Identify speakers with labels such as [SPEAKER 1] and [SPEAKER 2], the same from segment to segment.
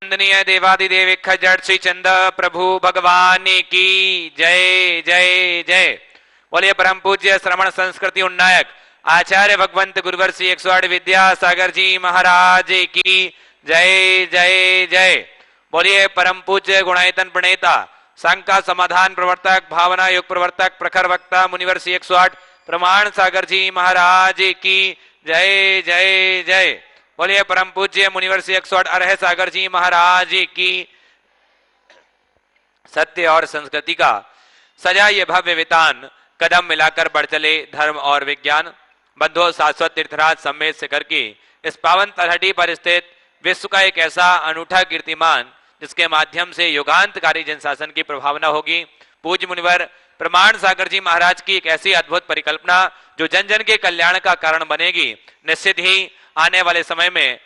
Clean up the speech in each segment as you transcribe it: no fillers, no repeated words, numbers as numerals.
[SPEAKER 1] वंदनीय देवादिदेव खजड़ श्री चंद प्रभु भगवान की जय जय जय। बोलिए परम पूज्य श्रवण संस्कृति उन्नायक आचार्य भगवंत गुरुवर श्री 108 विद्यासागर जी महाराज की जय जय जय। बोलिए परम पूज्य गुणायतन प्रणेता शंका समाधान प्रवर्तक भावना युग प्रवर्तक प्रखर वक्ता मुनिवर श्री 108 प्रमाण सागर जी महाराज की जय जय जय। बोलिए परम पूज्य मुनिवर श्री 108 अरह सागर जी महाराज की। सत्य और संस्कृति का सजा ये भव्य वितान कदम मिलाकर बढ़ चले धर्म और विज्ञान। बंधुओं शाश्वत तीर्थराज सम्मेत शिखर की इस पावन तलहटी पर स्थित विश्व का एक ऐसा अनूठा कीर्तिमान जिसके माध्यम से युगांतकारी जनशासन की प्रभावना होगी। पूज्य मुनिवर प्रमाण सागर जी महाराज की एक ऐसी अद्भुत परिकल्पना जो जन जन के कल्याण का कारण बनेगी। निश्चित ही आने वाले समय में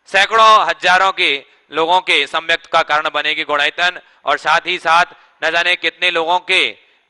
[SPEAKER 1] सैकड़ों हजारों के लोगों के सम्यक्त का कारण बनेगी गुणायतन, और साथ ही साथ न जाने कितने लोगों के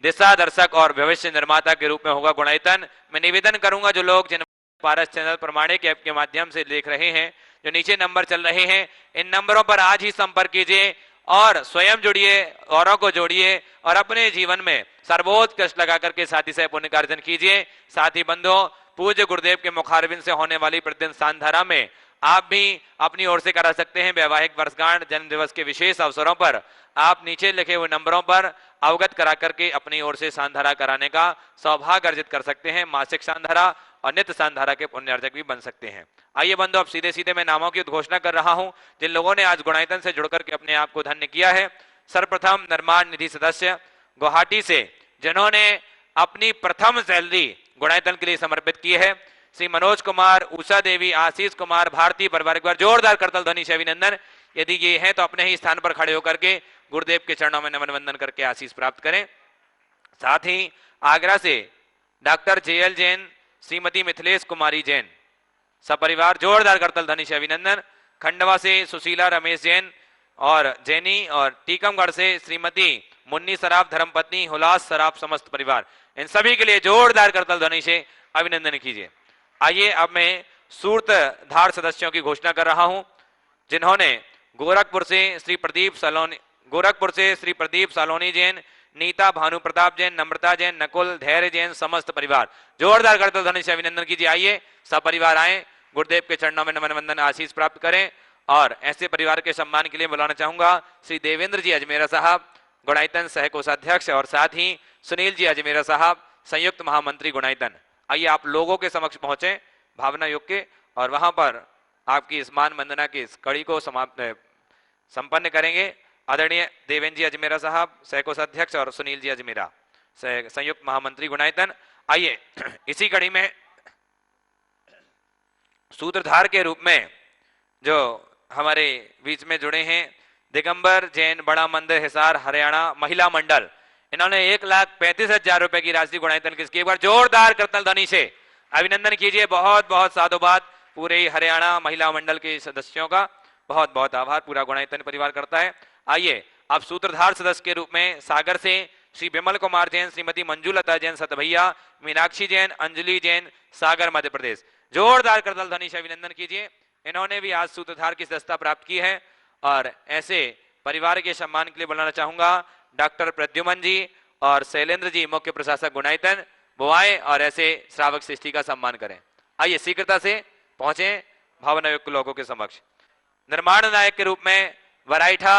[SPEAKER 1] दिशा दर्शक और भविष्य निर्माता के रूप में होगा गुणायतन। मैं निवेदन करूंगा जो लोग जिन पारस चैनल प्रमाणिक ऐप के माध्यम से देख रहे हैं, जो नीचे नंबर चल रहे हैं, इन नंबरों पर आज ही संपर्क कीजिए और स्वयं जुड़िए, औरों को जोड़िए और अपने जीवन में सर्वोत्कृष्ट लगा करके साथी से पुण्य कार्जन कीजिए। साथ ही बंधुओं, पूज्य गुरुदेव के मुखारबिंद से होने वाली प्रतिदिन सांधारा में आप भी अपनी ओर से करा सकते हैं। वैवाहिक वर्षगांठ जन्म दिवस के विशेष अवसरों पर आप नीचे लिखे हुए नंबरों पर अवगत करा करके अपनी ओर से सांधारा कराने का सौभाग्य अर्जित कर सकते हैं। मासिक सांधारा और नित्य सांधारा के पुण्यार्जक भी बन सकते हैं। आइए बंधु, अब सीधे सीधे मैं नामों की उद्घोषणा कर रहा हूं जिन लोगों ने आज गुणायतन से जुड़कर के अपने आप को धन्य किया है। सर्वप्रथम निर्माण निधि सदस्य गुवाहाटी से जिन्होंने अपनी प्रथम सैलरी गुणायतन के लिए समर्पित की है, श्री मनोज कुमार, उषा देवी, आशीष कुमार, भारतीय परिवार, एक बार जोरदार करतल ध्वनि से अभिनंदन। यदि ये है तो अपने ही स्थान पर खड़े होकर के गुरुदेव के चरणों में नमन वंदन करके आशीष प्राप्त करें। साथ ही आगरा से डॉक्टर जेएल जैन, श्रीमती मिथिलेश कुमारी जैन, सपरिवार जोरदार करतल ध्वनि से अभिनंदन। खंडवा से सुशीला रमेश जैन और जैनी, और टीकमगढ़ से श्रीमती मुन्नी सराफ धर्मपत्नी, हुलास सराफ, समस्त परिवार, इन सभी के लिए जोरदार करतल ध्वनि से अभिनंदन कीजिए। आइए अब मैं सूत्रधार सदस्यों की घोषणा कर रहा हूं जिन्होंने गोरखपुर से श्री प्रदीप सालोनी जैन, नीता भानु प्रताप जैन, नम्रता जैन, नकुल, धैर्य जैन, समस्त परिवार, जोरदार करतल ध्वनि से अभिनंदन कीजिए। आइए सब परिवार आए, गुरुदेव के चरणों में नमन वंदन आशीष प्राप्त करें। और ऐसे परिवार के सम्मान के लिए बुलाना चाहूंगा श्री देवेंद्र जी अजमेरा साहब, गुणायतन सह कोषाध्यक्ष, और साथ ही सुनील जी अजमेरा साहब, संयुक्त महामंत्री गुणायतन। आइए आप लोगों के समक्ष पहुंचे भावना योग के, और वहां पर आपकी स्मान वंदना की इस कड़ी को संपन्न करेंगे आदरणीय देवेंद्र जी अजमेरा साहब, सह कोषाध्यक्ष, और सुनील जी अजमेरा, संयुक्त महामंत्री गुणायतन। आइए इसी कड़ी में सूत्रधार के रूप में जो हमारे बीच में जुड़े हैं दिगंबर जैन, बड़ा मंदिर, हिसार, हरियाणा महिला मंडल, इन्होंने 1,35,000 रुपए की राशि गुणायतन की। एक बार जोरदार करतल ध्वनि से अभिनंदन कीजिए। बहुत बहुत साधुवाद पूरे हरियाणा महिला मंडल के सदस्यों का, बहुत बहुत आभार पूरा गुणायतन परिवार करता है। आइए अब सूत्रधार सदस्य के रूप में सागर से श्री विमल कुमार जैन, श्रीमती मंजूलता जैन, सतभैया, मीनाक्षी जैन, अंजलि जैन, सागर मध्य प्रदेश, जोरदार करतल ध्वनि से अभिनंदन कीजिए। इन्होंने भी आज सूत्रधार की सदस्यता प्राप्त की है। और ऐसे परिवार के सम्मान के लिए बुलाना चाहूंगा डॉक्टर प्रद्युमन जी और शैलेंद्र जी, मुख्य प्रशासक गुणायतन, वो आए और ऐसे श्रावक सृष्टि का सम्मान करें। आइए शीघ्रता से पहुंचे भावना युक्त लोगों के समक्ष। निर्माण नायक के रूप में वराइठा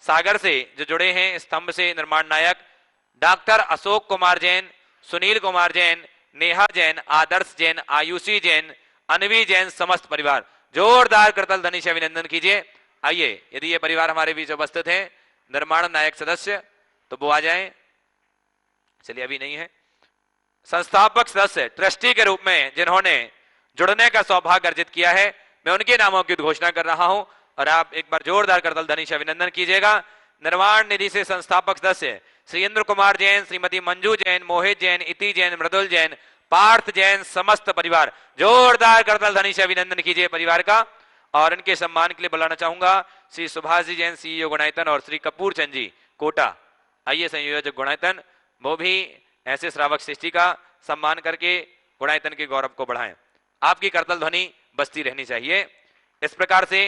[SPEAKER 1] सागर से जो जुड़े हैं स्तंभ से निर्माण नायक डॉक्टर अशोक कुमार जैन, सुनील कुमार जैन, नेहा जैन, आदर्श जैन, आयुषी जैन, अनवी जैन, समस्त परिवार, जोरदार करतल ध्वनि से अभिनंदन कीजिए। आइए यदि ये परिवार हमारे बीच उपस्थित है निर्माण नायक सदस्य तो वो आ जाएं। चलिए अभी नहीं है। संस्थापक सदस्य ट्रस्टी के रूप में जिन्होंने जुड़ने का सौभाग्य अर्जित किया है, मैं उनके नामों की घोषणा कर रहा हूं और आप एक बार जोरदार करतल ध्वनि से अभिनंदन कीजिएगा। निर्माण निधि से संस्थापक सदस्य श्री इंद्र कुमार जैन, श्रीमती मंजू जैन, मोहित जैन, इति जैन, मृदुल जैन, पार्थ जैन, समस्त परिवार, जोरदार करतल ध्वनि से अभिनंदन कीजिए परिवार का। और इनके सम्मान के लिए बुलाना चाहूंगा श्री सुभाष जी जैन, सीईओ गुणायतन, और श्री कपूर चंद जी कोटा, आइए संयोजक गुणायतन, वो भी ऐसे श्रावक सृष्टि का सम्मान करके गुणायतन के गौरव को बढ़ाएं। आपकी करतल ध्वनि बजती रहनी चाहिए। इस प्रकार से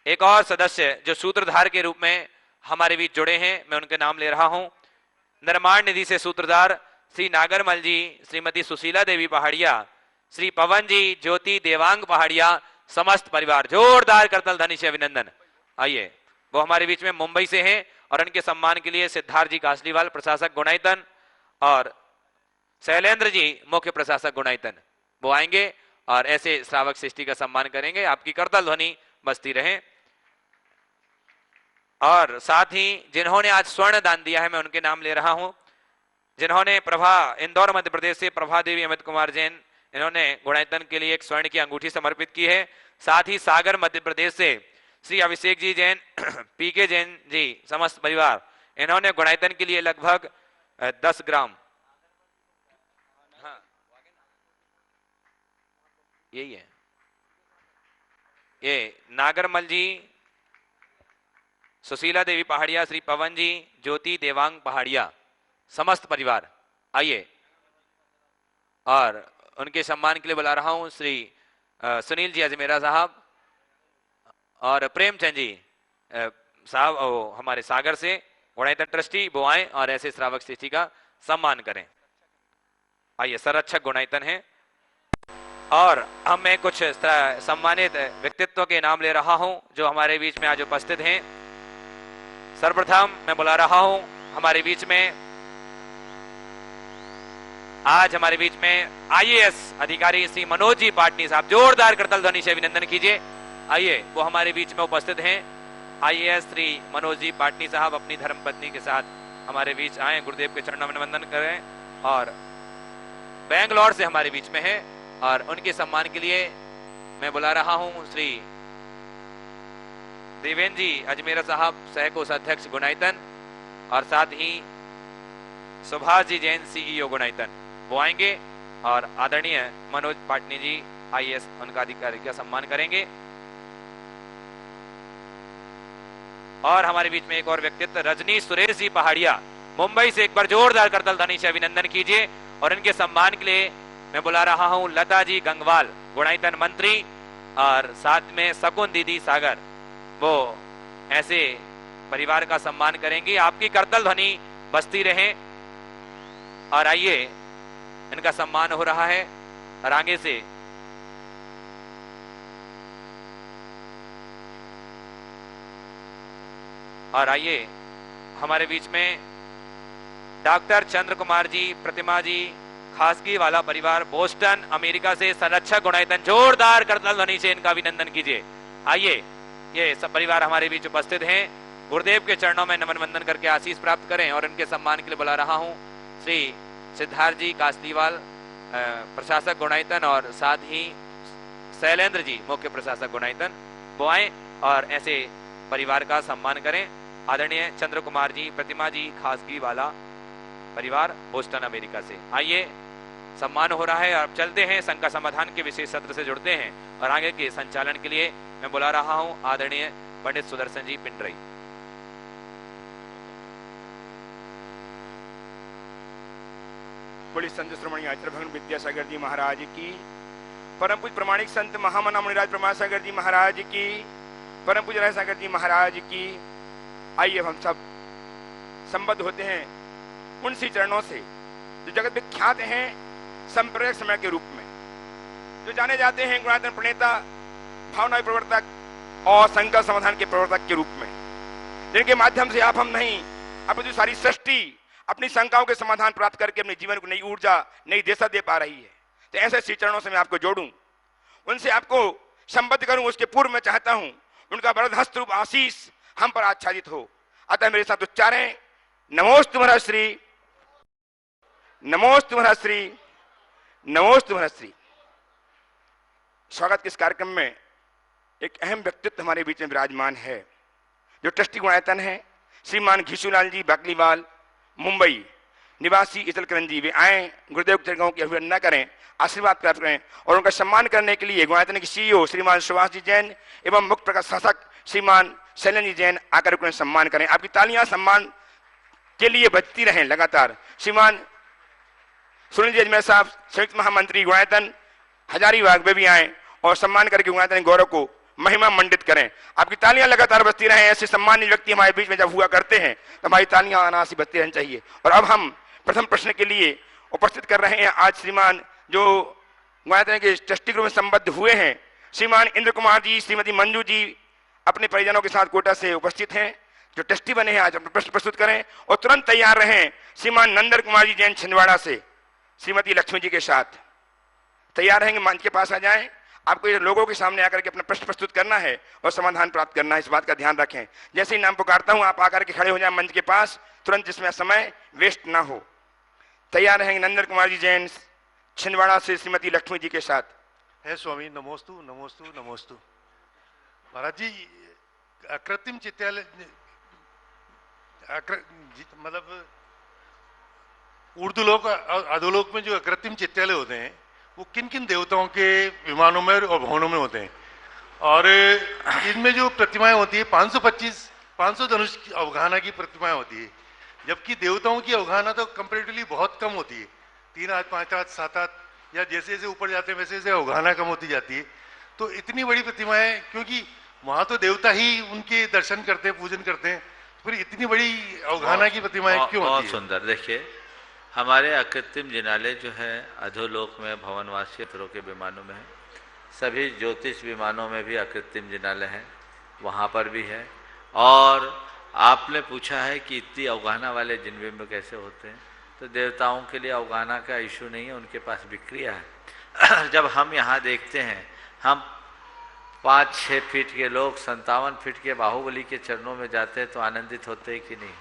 [SPEAKER 1] एक और सदस्य जो सूत्रधार के रूप में हमारे बीच जुड़े हैं, मैं उनके नाम ले रहा हूं। निर्माण निधि से सूत्रधार श्री नागरमल जी, श्रीमती सुशीला देवी पहाड़िया, श्री पवन जी, ज्योति देवांग पहाड़िया, समस्त परिवार, जोरदार करतल ध्वनि से अभिनंदन। आइए, वो हमारे बीच में मुंबई से हैं और उनके सम्मान के लिए सिद्धार्थ जी कासलीवाल, प्रशासक गुणायतन, और शैलेंद्र जी, मुख्य प्रशासक गुणायतन, वो आएंगे और ऐसे श्रावक सृष्टि का सम्मान करेंगे। आपकी करतल ध्वनि बजती रहे। और साथ ही जिन्होंने आज स्वर्ण दान दिया है, मैं उनके नाम ले रहा हूं। जिन्होंने प्रभा, इंदौर मध्य प्रदेश से प्रभा देवी अमित कुमार जैन, इन्होंने गुणायतन के लिए एक स्वर्ण की अंगूठी समर्पित की है। साथ ही सागर मध्य प्रदेश से श्री अभिषेक जी जैन, पीके जैन जी, समस्त परिवार, इन्होंने गुणायतन के लिए लगभग 10 ग्राम, हाँ यही है, ये नागरमल जी, सुशीला देवी पहाड़िया, श्री पवन जी, ज्योति देवांग पहाड़िया, समस्त परिवार, आइए। और उनके सम्मान के लिए बुला रहा हूं श्री सुनील जी अजमेरा साहब और प्रेमचंद जी साहब, हमारे सागर से गुणायतन ट्रस्टी, वो आए और ऐसे श्रावक सृष्टि का सम्मान करें। आइए, संरक्षक गुणायतन है। और हम मैं कुछ सम्मानित व्यक्तित्व के नाम ले रहा हूं जो हमारे बीच में आज उपस्थित हैं। सर्वप्रथम मैं बुला रहा हूं हमारे बीच में, आज हमारे बीच में आईएएस अधिकारी श्री मनोज जी पाटनी साहब, जोरदार करतल ध्वनि से अभिनंदन कीजिए। आइए, वो हमारे बीच में उपस्थित हैं। आईएएस श्री मनोज जी पाटनी साहब अपनी धर्मपत्नी के साथ हमारे बीच आए, गुरुदेव के चरणों में वंदन करें, और बेंगलोर से हमारे बीच में है। और उनके सम्मान के लिए मैं बुला रहा हूं श्री देवेंद्र जी अजमेरा साहब, सह कोषाध्यक्ष गुणायतन, और साथ ही सुभाष जी जैन, सीईओ गुणायतन, वो आएंगे और आदरणीय मनोज पाटनी जी आईएएस उनका अधिकारी का सम्मान करेंगे। और हमारे बीच में एक और व्यक्तित्व रजनीश सुरेश जी पहाड़िया, मुंबई से, एक बार जोरदार करतल ध्वनि से अभिनंदन कीजिए। और इनके सम्मान के लिए मैं बुला रहा हूं लता जी गंगवाल, गुणायतन मंत्री, और साथ में शकुन दीदी सागर, वो ऐसे परिवार का सम्मान करेंगे। आपकी करतल ध्वनि बजती रहे। और आइए, इनका सम्मान हो रहा है और आगे से और आइए, हमारे बीच में डॉक्टर चंद्र कुमार जी, प्रतिमा जी, खासगी वाला परिवार, बोस्टन अमेरिका से, संरक्षक गुणायतन, जोरदार करतल ध्वनि से इनका अभिनंदन कीजिए। आइए, ये सब परिवार हमारे बीच उपस्थित हैं। गुरुदेव के चरणों में नमन वंदन करके आशीष प्राप्त करें। और इनके सम्मान के लिए बुला रहा हूं श्री सिद्धार्थ जी कासलीवाल, प्रशासक गुणायतन, और साथ ही शैलेंद्र जी, मुख्य प्रशासक गुणायतन, वो आए और ऐसे परिवार का सम्मान करें। आदरणीय चंद्र कुमार जी, प्रतिमा जी, खासगी वाला परिवार, बोस्टन अमेरिका से, आइए, सम्मान हो रहा है। अब चलते हैं, शंका समाधान के विशेष सत्र से जुड़ते हैं और आगे के संचालन के लिए मैं बुला रहा हूं आदरणीय पंडित सुदर्शन जी पिंडरई।
[SPEAKER 2] बड़ी संत श्रोमणी आचार्य भगवान विद्यासागर जी महाराज की, परम पूज्य प्रमाणिक संत महामना मुनिराज प्रमासागर जी महाराज की, परम पूज्य राय सागर जी महाराज की। आइए, हम सब संबद्ध होते हैं उन सी चरणों से जो जगत विख्यात हैं संप्रदाय समय के रूप में, जो जाने जाते हैं गुणायतन प्रणेता, भावना प्रवर्तक और संकल्प समाधान के प्रवर्तक के रूप में, जिनके माध्यम से आप हम नहीं, अपनी जो सारी सृष्टि अपनी शंकाओं के समाधान प्राप्त करके अपने जीवन को नई ऊर्जा, नई दिशा दे पा रही है। तो ऐसे श्री चरणों से मैं आपको जोड़ूं, उनसे आपको संबद्ध करूं। उसके पूर्व मैं चाहता हूं उनका वरद हस्त रूप आशीष हम पर आच्छादित हो। अतः मेरे साथ उच्चारें, नमोस्तु महर्षि, नमोस्तु महर्षि, नमोस्तु महर्षि। स्वागत के इस कार्यक्रम में एक अहम व्यक्तित्व हमारे बीच में विराजमान है, जो ट्रस्टी गुणायतन है, श्रीमान घीशूलाल जी बाकलीवाल, मुंबई निवासी इचलकरंजी जी। वे आए, गुरुदेव के चरणों की अभिवंदना करें, आशीर्वाद प्राप्त करें और उनका सम्मान करने के लिए गुणायतन के सीईओ श्रीमान सुभाष जी जैन एवं मुख्य प्रशासक श्रीमान शैलेंद्र जी जैन आकर उन्हें सम्मान करें। आपकी तालियां सम्मान के लिए बजती रहें लगातार। श्रीमान सुनील जी अजमेर साहब, संयुक्त महामंत्री गुणायतन हजारीबाग, वे भी आए और सम्मान करके गुणायतन गौरव को महिमा मंडित करें। आपकी तालियां लगातार बजती रहें। ऐसे सम्मानित व्यक्ति हमारे बीच में जब हुआ करते हैं तो हमारी तालियां अनायास बजती रहनी चाहिए। और अब हम प्रथम प्रश्न के लिए उपस्थित कर रहे हैं आज श्रीमान जो गुणायतन के ट्रस्टी ग्रुप में संबद्ध हुए हैं, श्रीमान इंद्र कुमार जी, श्रीमती मंजू जी अपने परिजनों के साथ कोटा से उपस्थित हैं, जो ट्रस्टी बने हैं। आज अपना प्रश्न प्रस्तुत करें और तुरंत तैयार रहें श्रीमान नंदन कुमार जी जैन छिंदवाड़ा से श्रीमती लक्ष्मी जी के साथ तैयार रहेंगे। मंच के पास आ जाएं। आपको ये लोगों के सामने आकर के अपना प्रश्न प्रस्तुत करना है और समाधान प्राप्त करना है, इस बात का ध्यान रखें। जैसे ही नाम पुकारता हूं आप आकर के खड़े हो जाएं मंच के पास तुरंत, जिसमें समय वेस्ट ना हो। तैयार रहेंगे नंदन कुमार जी जैन छिंदवाड़ा से श्रीमती लक्ष्मी जी के साथ।
[SPEAKER 3] है स्वामी, नमोस्तु नमोस्तु नमोस्तु। महाराज जी, अकृत्रिम चित्तालय मतलब उर्दू और अधोलोक में जो अकृत्रिम चित्तालय होते हैं वो किन किन देवताओं के विमानों में और भवनों में होते हैं? और इनमें जो प्रतिमाएं होती है 500 धनुष की अवगाहना की प्रतिमाएं होती है, जबकि देवताओं की अवगाहना तो कंपेरेटिवली बहुत कम होती है, 3 हाथ 5 हाथ 7 हाथ, या जैसे जैसे ऊपर जाते हैं वैसे वैसे अवगाहना कम होती जाती है। तो इतनी बड़ी प्रतिमाएं, क्योंकि वहां तो देवता ही उनके दर्शन करते हैं, पूजन करते हैं, फिर इतनी बड़ी अवगाहना की प्रतिमाएं क्यों होती है?
[SPEAKER 4] बहुत सुंदर। देखिए, हमारे अकृत्रिम जिनालय जो है अधोलोक में भवनवासी क्षेत्रों के विमानों में है, सभी ज्योतिष विमानों में भी अकृत्रिम जिनालय है, वहाँ पर भी है। और आपने पूछा है कि इतनी अवगाहना वाले जिन में कैसे होते हैं, तो देवताओं के लिए अवगाहना का इशू नहीं है, उनके पास विक्रिया है। जब हम यहाँ देखते हैं, हम 5-6 फीट के लोग 57 फीट के बाहुबली के चरणों में जाते हैं तो आनंदित होते हैं कि नहीं?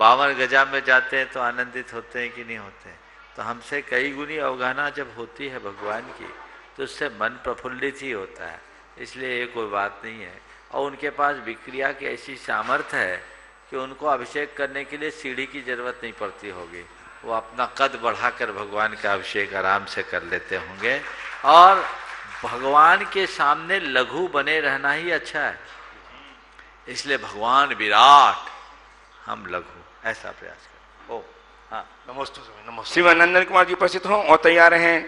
[SPEAKER 4] 52 गजा में जाते हैं तो आनंदित होते हैं कि नहीं होते हैं? तो हमसे कई गुनी अवगाहना जब होती है भगवान की तो उससे मन प्रफुल्लित ही होता है, इसलिए ये कोई बात नहीं है। और उनके पास विक्रिया की ऐसी सामर्थ्य है कि उनको अभिषेक करने के लिए सीढ़ी की जरूरत नहीं पड़ती होगी, वो अपना कद बढ़ाकर भगवान का अभिषेक आराम से कर लेते होंगे। और भगवान के सामने लघु बने रहना ही अच्छा है, इसलिए भगवान विराट, हम लघु, ऐसा प्रयास करें। ओ हाँ,
[SPEAKER 3] नमोस्तु स्वामी, नमोस्तु।
[SPEAKER 2] श्रीमान नंदन कुमार जी उपस्थित हों और तैयार हैं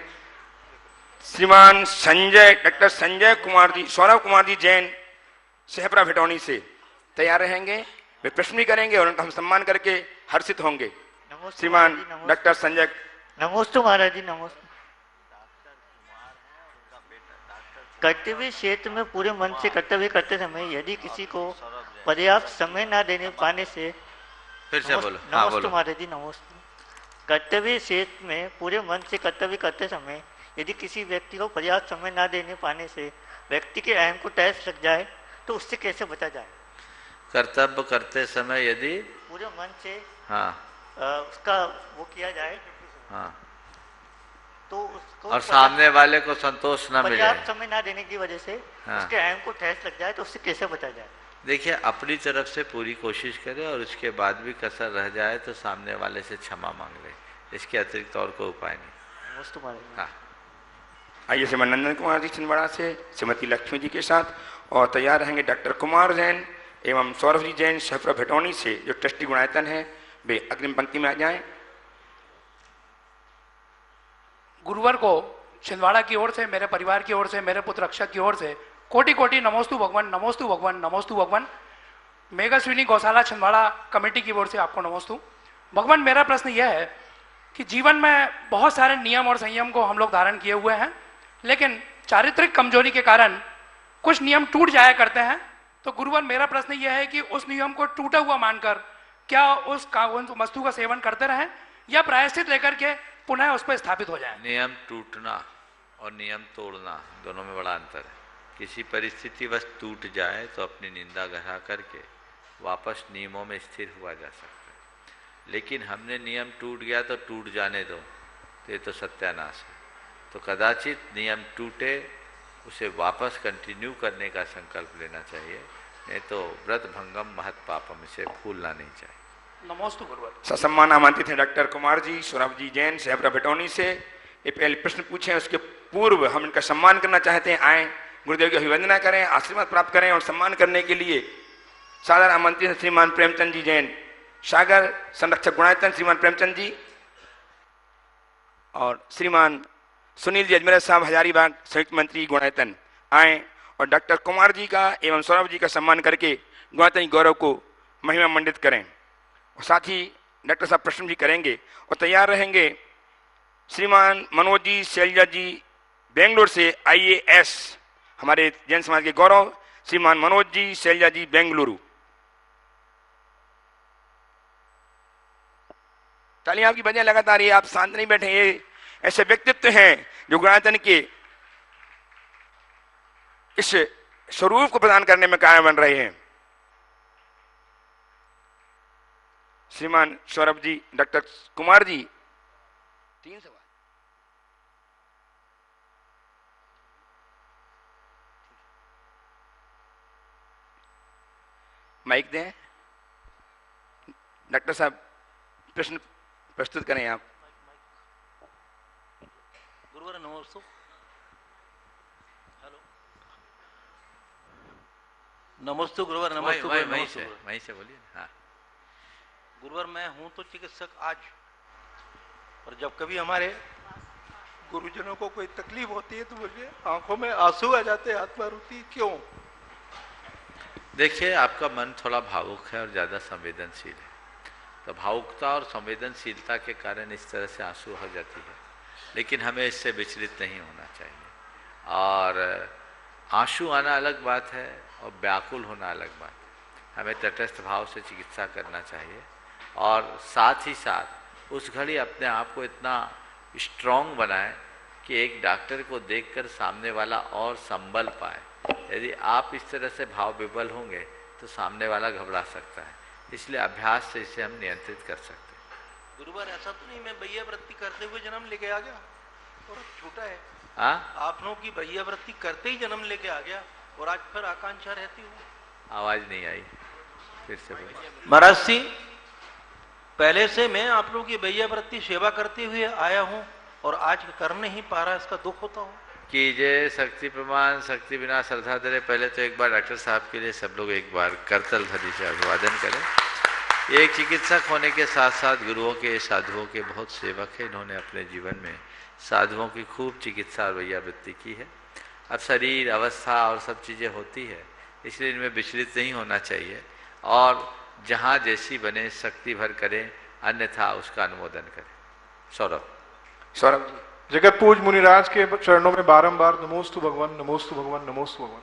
[SPEAKER 2] श्रीमान संजय, डॉक्टर संजय कुमार जी, सौरभ कुमार जी जैन सहपरा भिटौनी से तैयार रहेंगे। वे प्रश्न भी करेंगे और उनका हम सम्मान करके हर्षित होंगे। श्रीमान डॉक्टर संजय।
[SPEAKER 5] नमोस्तु महाराज जी, नमोस्तु। कर्तव्य क्षेत्र में पूरे मन से कर्तव्य करते समय यदि किसी को पर्याप्त समय न देने पाने से,
[SPEAKER 4] फिर से बोलो।
[SPEAKER 5] नमोस्तु महाराज जी, नमोस्तु। कर्तव्य क्षेत्र में पूरे मन से कर्तव्य करते समय यदि किसी व्यक्ति को पर्याप्त समय न देने पाने से व्यक्ति के अहम को ठेस लग जाए तो उससे कैसे बचा जाए?
[SPEAKER 4] कर्तव्य करते समय यदि
[SPEAKER 5] पूरे मन से उसका वो किया जाए, तो उसको
[SPEAKER 4] और सामने वाले को संतोष न मिले,
[SPEAKER 5] पर्याप्त समय न देने की वजह से उसके अहम को ठेस लग जाए तो उससे कैसे बचा जाए?
[SPEAKER 4] देखिए, अपनी तरफ से पूरी कोशिश करें और उसके बाद भी कसर रह जाए तो सामने वाले से क्षमा मांग ले, इसके अतिरिक्त और कोई उपाय नहीं। हाँ,
[SPEAKER 2] आइए श्रीमान नंदन कुमार जी छिंदवाड़ा से श्रीमती लक्ष्मी जी के साथ, और तैयार रहेंगे डॉक्टर कुमार जैन एवं सौरभ जी जैन सहपरा भिटौनी से जो ट्रस्टी गुणायतन है, वे अग्रिम पंक्ति में आ जाएं।
[SPEAKER 6] गुरुवार को छिंदवाड़ा की ओर से, मेरे परिवार की ओर से, मेरे पुत्र अक्षत की ओर से कोटि कोटि नमोस्तु भगवान, नमोस्तु भगवान, नमोस्तु भगवान। मेघाश्विनी गौशाला छिंदवाड़ा कमेटी की ओर से आपको नमोस्तु भगवान। मेरा प्रश्न यह है कि जीवन में बहुत सारे नियम और संयम को हम लोग धारण किए हुए हैं, लेकिन चारित्रिक कमजोरी के कारण कुछ नियम टूट जाया करते हैं। तो गुरुवार मेरा प्रश्न यह है कि उस नियम को टूटा हुआ मानकर क्या उस वस्तु का सेवन करते रहें या प्रायश्चित लेकर के पुनः उस पर स्थापित हो जाए?
[SPEAKER 4] नियम टूटना और नियम तोड़ना दोनों में बड़ा अंतर है। किसी परिस्थिति बस टूट जाए तो अपनी निंदा गढ़ा करके वापस नियमों में स्थिर हुआ जा सकता है, लेकिन हमने नियम टूट गया तो टूट जाने दो, तो ये तो सत्यानाश है। तो कदाचित नियम टूटे, उसे वापस कंटिन्यू करने का संकल्प लेना चाहिए, नहीं तो व्रत भंगम महत पापम, इसे भूलना नहीं चाहिए।
[SPEAKER 6] नमोस्तु गुरुवार।
[SPEAKER 2] ससम्मान आमंत्रित हैं डॉक्टर कुमार जी, सौरभ जी जैन सहपरा भिटौनी से। ये पहले प्रश्न पूछे, उसके पूर्व हम इनका सम्मान करना चाहते हैं। आए, गुरुदेव की अभिवंदना करें, आशीर्वाद प्राप्त करें। और सम्मान करने के लिए सादर आमंत्रित हैं श्रीमान प्रेमचंद जी जैन सागर संरक्षक गुणायतन, श्रीमान प्रेमचंद जी, और श्रीमान सुनील जी अजमेर साहब हजारीबाग संयुक्त मंत्री गुणायतन। आए और डॉक्टर कुमार जी का एवं सौरभ जी का सम्मान करके गौतम गौरव को महिमा मंडित करें। और साथ ही डॉक्टर साहब प्रश्न भी करेंगे और तैयार रहेंगे श्रीमान मनोज जी शैलजा जी बेंगलोर से IAS हमारे जैन समाज के गौरव श्रीमान मनोज जी शैलजा जी बेंगलुरु। तालियां आपकी बजाय लगातार, ये आप शांत नहीं बैठे, ये ऐसे व्यक्तित्व हैं जो गुणायतन के इस स्वरूप को प्रदान करने में कायम बन रहे हैं। श्रीमान सौरभ जी, डॉक्टर कुमार जी, 3 सवाल। माइक दें। डॉक्टर साहब प्रश्न प्रस्तुत करें आप।
[SPEAKER 7] गुरुवर नमस्ते। हेलो, नमस्ते गुरुवर। नमस्ते
[SPEAKER 4] वहीं से बोलिए। हाँ
[SPEAKER 7] गुरुवर, मैं हूं तो चिकित्सक आज, और जब कभी हमारे गुरुजनों को कोई तकलीफ होती है तो मुझे आंखों में आंसू आ जाते हैं, आत्मा रोती। क्यों?
[SPEAKER 4] देखिए, आपका मन थोड़ा भावुक है और ज़्यादा संवेदनशील है, तो भावुकता और संवेदनशीलता के कारण इस तरह से आंसू हो जाती है, लेकिन हमें इससे विचलित नहीं होना चाहिए। और आंसू आना अलग बात है और व्याकुल होना अलग बात है। हमें तटस्थ भाव से चिकित्सा करना चाहिए और साथ ही साथ उस घड़ी अपने आप को इतना स्ट्रॉन्ग बनाएं कि एक डॉक्टर को देखकर सामने वाला और संभल पाए। यदि आप इस तरह से भाव विवल होंगे तो सामने वाला घबरा सकता है, इसलिए अभ्यास से इसे हम नियंत्रित कर सकते हैं।
[SPEAKER 7] गुरुवर, ऐसा तो नहीं मैं भैया वृत्ति करते हुए जन्म लेके आ गया और अब छूटा है? आप लोगों की भैया वृत्ति करते ही जन्म लेके आ गया और आज फिर आकांक्षा रहती हूँ।
[SPEAKER 4] आवाज नहीं आई, फिर से बोलिए।
[SPEAKER 7] महाराज जी, पहले से मैं आप लोगों की भैया वृत्ति सेवा करते हुए आया हूँ और आज कर नहीं पा रहा, इसका दुख होता हूँ।
[SPEAKER 4] कीजिए शक्ति प्रमाण, शक्ति बिना श्रद्धा धरे। पहले तो एक बार डॉक्टर साहब के लिए सब लोग एक बार करतल ध्वनि से अभिवादन करें। एक चिकित्सक होने के साथ साथ गुरुओं के, साधुओं के बहुत सेवक हैं। इन्होंने अपने जीवन में साधुओं की खूब चिकित्सा और वैयावृत्ति की है। अब शरीर, अवस्था और सब चीज़ें होती है, इसलिए इनमें विचलित नहीं होना चाहिए और जहाँ जैसी बने शक्ति भर करें, अन्यथा उसका अनुमोदन करें। सौरभ
[SPEAKER 2] जी।
[SPEAKER 8] जगत पूज मुनिराज के चरणों में बारंबार नमोस्तु भगवान, नमोस्तु भगवान, नमोस्तु भगवान।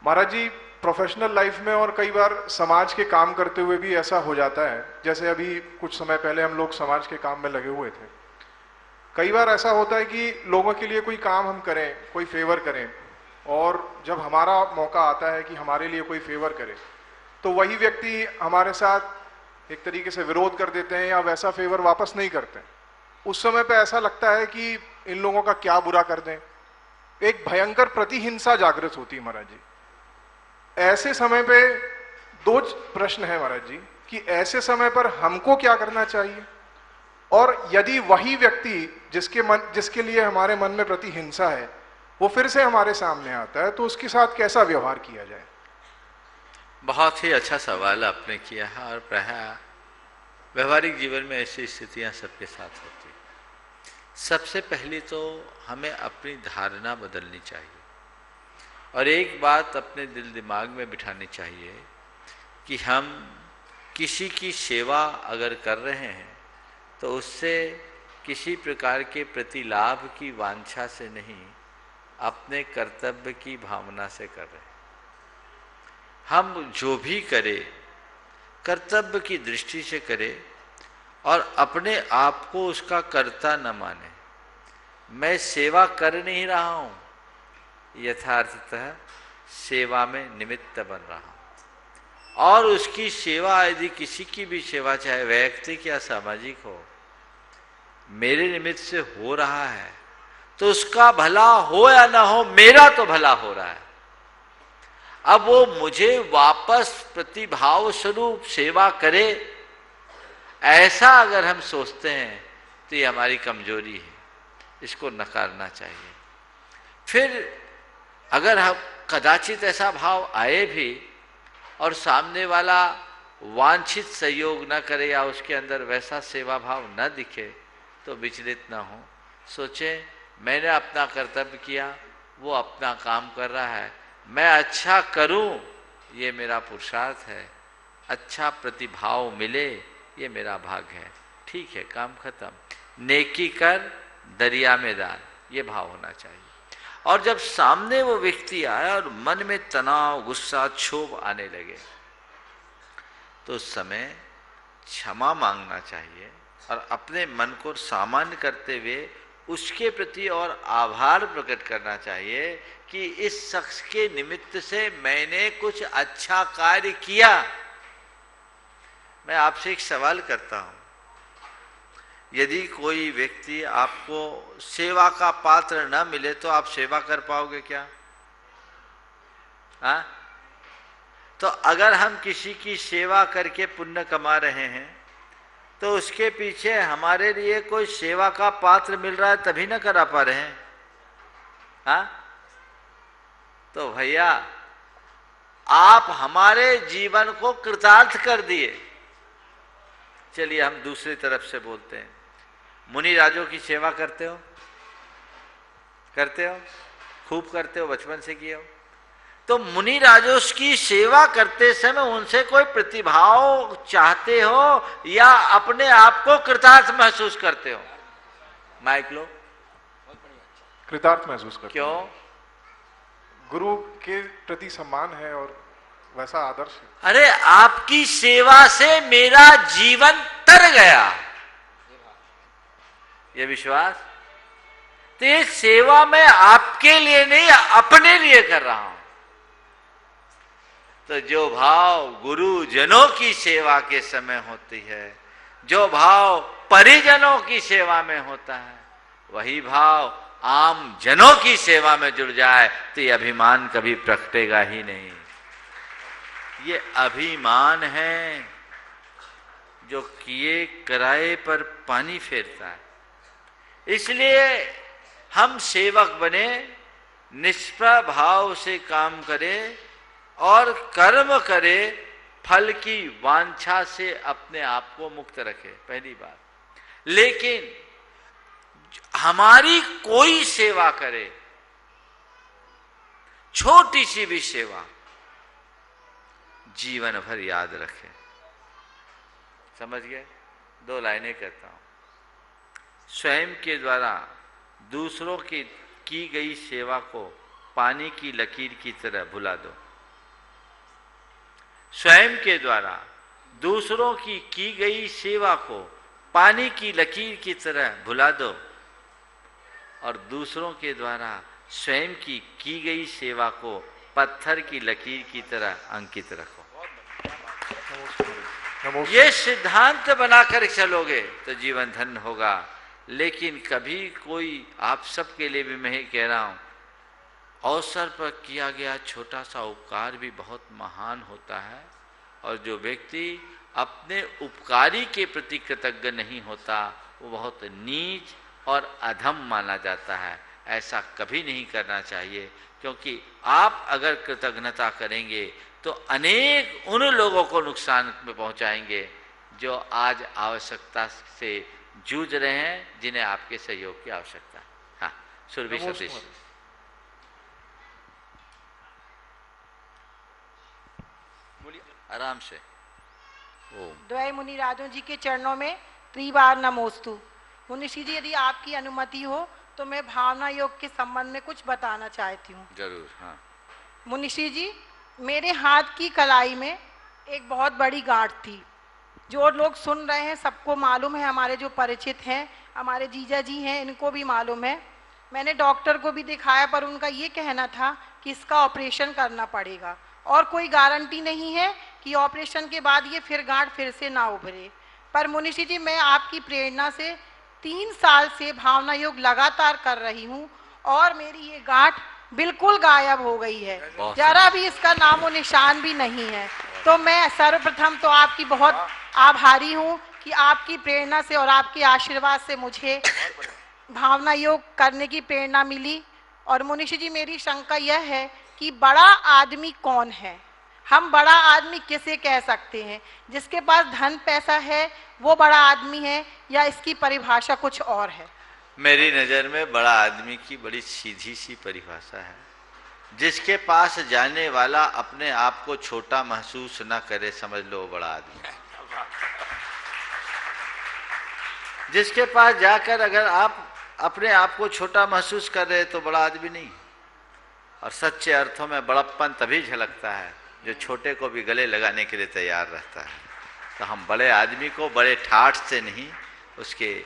[SPEAKER 8] महाराज जी, प्रोफेशनल लाइफ में और कई बार समाज के काम करते हुए भी ऐसा हो जाता है, जैसे अभी कुछ समय पहले हम लोग समाज के काम में लगे हुए थे। कई बार ऐसा होता है कि लोगों के लिए कोई काम हम करें, कोई फेवर करें, और जब हमारा मौका आता है कि हमारे लिए कोई फेवर करे तो वही व्यक्ति हमारे साथ एक तरीके से विरोध कर देते हैं या वैसा फेवर वापस नहीं करते। उस समय पे ऐसा लगता है कि इन लोगों का क्या बुरा कर दें। एक भयंकर प्रतिहिंसा जागृत होती है महाराज जी। ऐसे समय पे 2 प्रश्न है महाराज जी कि ऐसे समय पर हमको क्या करना चाहिए, और यदि वही व्यक्ति जिसके लिए हमारे मन में प्रतिहिंसा है वो फिर से हमारे सामने आता है तो उसके साथ कैसा व्यवहार किया जाए।
[SPEAKER 4] बहुत ही अच्छा सवाल आपने किया है और प्रायः व्यवहारिक जीवन में ऐसी स्थितियां सबके साथ होती हैं। सबसे पहले तो हमें अपनी धारणा बदलनी चाहिए और एक बात अपने दिल दिमाग में बिठानी चाहिए कि हम किसी की सेवा अगर कर रहे हैं तो उससे किसी प्रकार के प्रतिलाभ की वांछा से नहीं, अपने कर्तव्य की भावना से कर रहे हैं। हम जो भी करें कर्तव्य की दृष्टि से करें और अपने आप को उसका कर्ता न माने। मैं सेवा कर नहीं रहा हूं, यथार्थतः सेवा में निमित्त बन रहा हूं। और उसकी सेवा, यदि किसी की भी सेवा चाहे वैयक्तिक या सामाजिक हो, मेरे निमित्त से हो रहा है तो उसका भला हो या ना हो, मेरा तो भला हो रहा है। अब वो मुझे वापस प्रतिभाव स्वरूप सेवा करे, ऐसा अगर हम सोचते हैं तो ये हमारी कमजोरी है, इसको नकारना चाहिए। फिर अगर हम कदाचित ऐसा भाव आए भी और सामने वाला वांछित सहयोग न करे या उसके अंदर वैसा सेवा भाव न दिखे तो विचलित न हो। सोचें, मैंने अपना कर्तव्य किया, वो अपना काम कर रहा है, मैं अच्छा करूं ये मेरा पुरुषार्थ है, अच्छा प्रतिभाव मिले ये मेरा भाग्य है, ठीक है, काम खत्म। नेकी कर दरिया में डाल, ये भाव होना चाहिए। और जब सामने वो व्यक्ति आया और मन में तनाव, गुस्सा, क्षोभ आने लगे, तो उस समय क्षमा मांगना चाहिए और अपने मन को सामान्य करते हुए उसके प्रति और आभार प्रकट करना चाहिए कि इस शख्स के निमित्त से मैंने कुछ अच्छा कार्य किया। मैं आपसे एक सवाल करता हूं, यदि कोई व्यक्ति आपको सेवा का पात्र न मिले तो आप सेवा कर पाओगे क्या? हाँ? तो अगर हम किसी की सेवा करके पुण्य कमा रहे हैं तो उसके पीछे हमारे लिए कोई सेवा का पात्र मिल रहा है तभी ना करा पा रहे हैं। हाँ? तो भैया आप हमारे जीवन को कृतार्थ कर दिए। चलिए हम दूसरी तरफ से बोलते हैं, मुनि राजों की सेवा करते हो? करते हो? खूब करते हो, बचपन से किए हो। तो मुनि राजों की सेवा करते समय उनसे कोई प्रतिभाव चाहते हो या अपने आप को कृतार्थ महसूस करते हो? माइक लो।
[SPEAKER 8] कृतार्थ महसूस करते।
[SPEAKER 4] क्यों?
[SPEAKER 8] गुरु के प्रति सम्मान है और वैसा आदर्श है।
[SPEAKER 4] अरे आपकी सेवा से मेरा जीवन तर गया, ये विश्वास। तो ये सेवा मैं आपके लिए नहीं अपने लिए कर रहा हूं। तो जो भाव गुरुजनों की सेवा के समय होती है, जो भाव परिजनों की सेवा में होता है, वही भाव आम जनों की सेवा में जुड़ जाए तो ये अभिमान कभी प्रकटेगा ही नहीं। ये अभिमान है जो किए कराए पर पानी फेरता है। इसलिए हम सेवक बने, निष्प्रभाव से काम करें और कर्म करे, फल की वांछा से अपने आप को मुक्त रखे, पहली बात। लेकिन हमारी कोई सेवा करे, छोटी सी भी सेवा, जीवन भर याद रखे। समझ गए? 2 लाइनें कहता हूं। स्वयं के द्वारा दूसरों की गई सेवा को पानी की लकीर की तरह भुला दो। स्वयं के द्वारा दूसरों की गई सेवा को पानी की लकीर की तरह भुला दो और दूसरों के द्वारा स्वयं की गई सेवा को पत्थर की लकीर की तरह अंकित रखो। ये सिद्धांत बनाकर चलोगे तो जीवन धन्य होगा। लेकिन कभी कोई, आप सबके लिए भी मैं कह रहा हूं, अवसर पर किया गया छोटा सा उपकार भी बहुत महान होता है और जो व्यक्ति अपने उपकारी के प्रति कृतज्ञ नहीं होता वो बहुत नीच और अधम माना जाता है। ऐसा कभी नहीं करना चाहिए, क्योंकि आप अगर कृतज्ञता करेंगे तो अनेक उन लोगों को नुकसान में पहुंचाएंगे जो आज आवश्यकता से जूझ रहे हैं, जिन्हें आपके सहयोग की आवश्यकता है। हाँ, सुरभि सतीश। आराम से।
[SPEAKER 9] द्वय मुनि राजों जी के चरणों में त्रिबार नमोस्तु। मुनिषी जी, यदि आपकी अनुमति हो तो मैं भावना योग के संबंध में कुछ बताना चाहती हूँ।
[SPEAKER 4] जरूर। हाँ।
[SPEAKER 9] मुनिषी जी, मेरे हाथ की कलाई में एक बहुत बड़ी गांठ थी। जो लोग सुन रहे हैं सबको मालूम है, हमारे जो परिचित हैं, हमारे जीजा जी हैं, इनको भी मालूम है। मैंने डॉक्टर को भी दिखाया पर उनका ये कहना था कि इसका ऑपरेशन करना पड़ेगा और कोई गारंटी नहीं है कि ऑपरेशन के बाद ये फिर गांठ फिर से ना उभरे। पर मुनिषी जी, मैं आपकी प्रेरणा से 3 साल से भावना योग लगातार कर रही हूँ और मेरी ये गांठ बिल्कुल गायब हो गई है, जरा भी इसका नामो निशान भी नहीं है। तो मैं सर्वप्रथम तो आपकी बहुत आभारी हूँ कि आपकी प्रेरणा से और आपके आशीर्वाद से मुझे भावना योग करने की प्रेरणा मिली। और मुनिषी जी, मेरी शंका यह है कि बड़ा आदमी कौन है? हम बड़ा आदमी किसे कह सकते हैं? जिसके पास धन पैसा है वो बड़ा आदमी है या इसकी परिभाषा कुछ और है?
[SPEAKER 4] मेरी नज़र में बड़ा आदमी की बड़ी सीधी सी परिभाषा है, जिसके पास जाने वाला अपने आप को छोटा महसूस ना करे, समझ लो वो बड़ा आदमी है। जिसके पास जाकर अगर आप अपने आप को छोटा महसूस कर रहे तो बड़ा आदमी नहीं। और सच्चे अर्थों में बड़प्पन तभी झलकता है जो छोटे को भी गले लगाने के लिए तैयार रहता है। तो हम बड़े आदमी को बड़े ठाठ से नहीं, उसके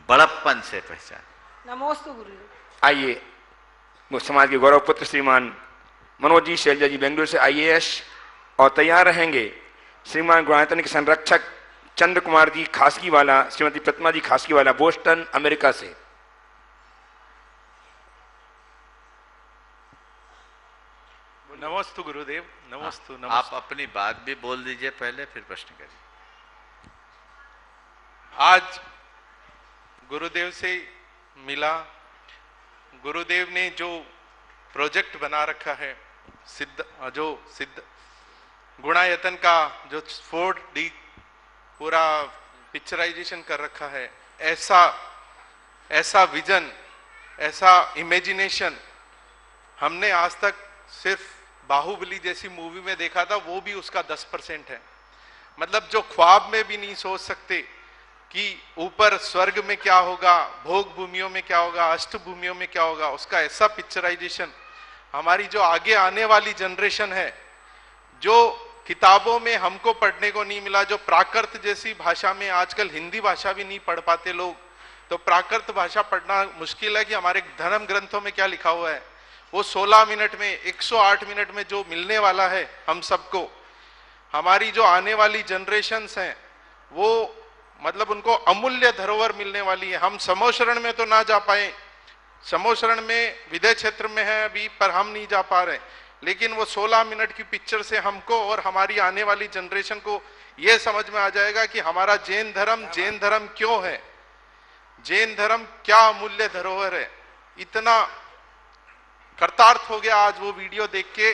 [SPEAKER 4] बड़प्पन से पहचान।
[SPEAKER 9] नमोस्तु गुरु।
[SPEAKER 2] आइए वो समाज के गौरव पुत्र श्रीमान मनोज जी शैलजा जी बेंगलुरु से IAS, और तैयार रहेंगे श्रीमान गुणायतन के संरक्षक चंद्र कुमार जी खासकीवाला, श्रीमती प्रतिमा जी खासकीवाला बोस्टन अमेरिका से।
[SPEAKER 3] नमस्तु गुरुदेव। नमस्तु।
[SPEAKER 4] आप अपनी बात भी बोल दीजिए पहले, फिर प्रश्न करिए।
[SPEAKER 3] आज गुरुदेव से मिला। गुरुदेव ने जो प्रोजेक्ट बना रखा है सिद्ध गुणायतन का, जो 4D पूरा पिक्चराइजेशन कर रखा है, ऐसा विजन, ऐसा इमेजिनेशन हमने आज तक सिर्फ बाहुबली जैसी मूवी में देखा था, वो भी उसका 10% है। मतलब जो ख्वाब में भी नहीं सोच सकते कि ऊपर स्वर्ग में क्या होगा, भोग भूमियों में क्या होगा, अष्ट भूमियों में क्या होगा, उसका ऐसा पिक्चराइजेशन हमारी जो आगे आने वाली जनरेशन है, जो किताबों में हमको पढ़ने को नहीं मिला, जो प्राकृत जैसी भाषा में, आजकल हिंदी भाषा भी नहीं पढ़ पाते लोग, तो प्राकृत भाषा पढ़ना मुश्किल है कि हमारे धर्म ग्रंथों में क्या लिखा हुआ है, वो 16 मिनट में, 108 मिनट में जो मिलने वाला है हम सबको, हमारी जो आने वाली जनरेशन्स हैं, वो मतलब उनको अमूल्य धरोहर मिलने वाली है। हम समोशरण में तो ना जा पाए, समोशरण में विदय क्षेत्र में है अभी, पर हम नहीं जा पा रहे, लेकिन वो 16 मिनट की पिक्चर से हमको और हमारी आने वाली जनरेशन को ये समझ में आ जाएगा कि हमारा जैन धर्म क्यों है, जैन धर्म क्या अमूल्य धरोहर है। इतना कृतार्थ हो गया आज वो वीडियो देख के,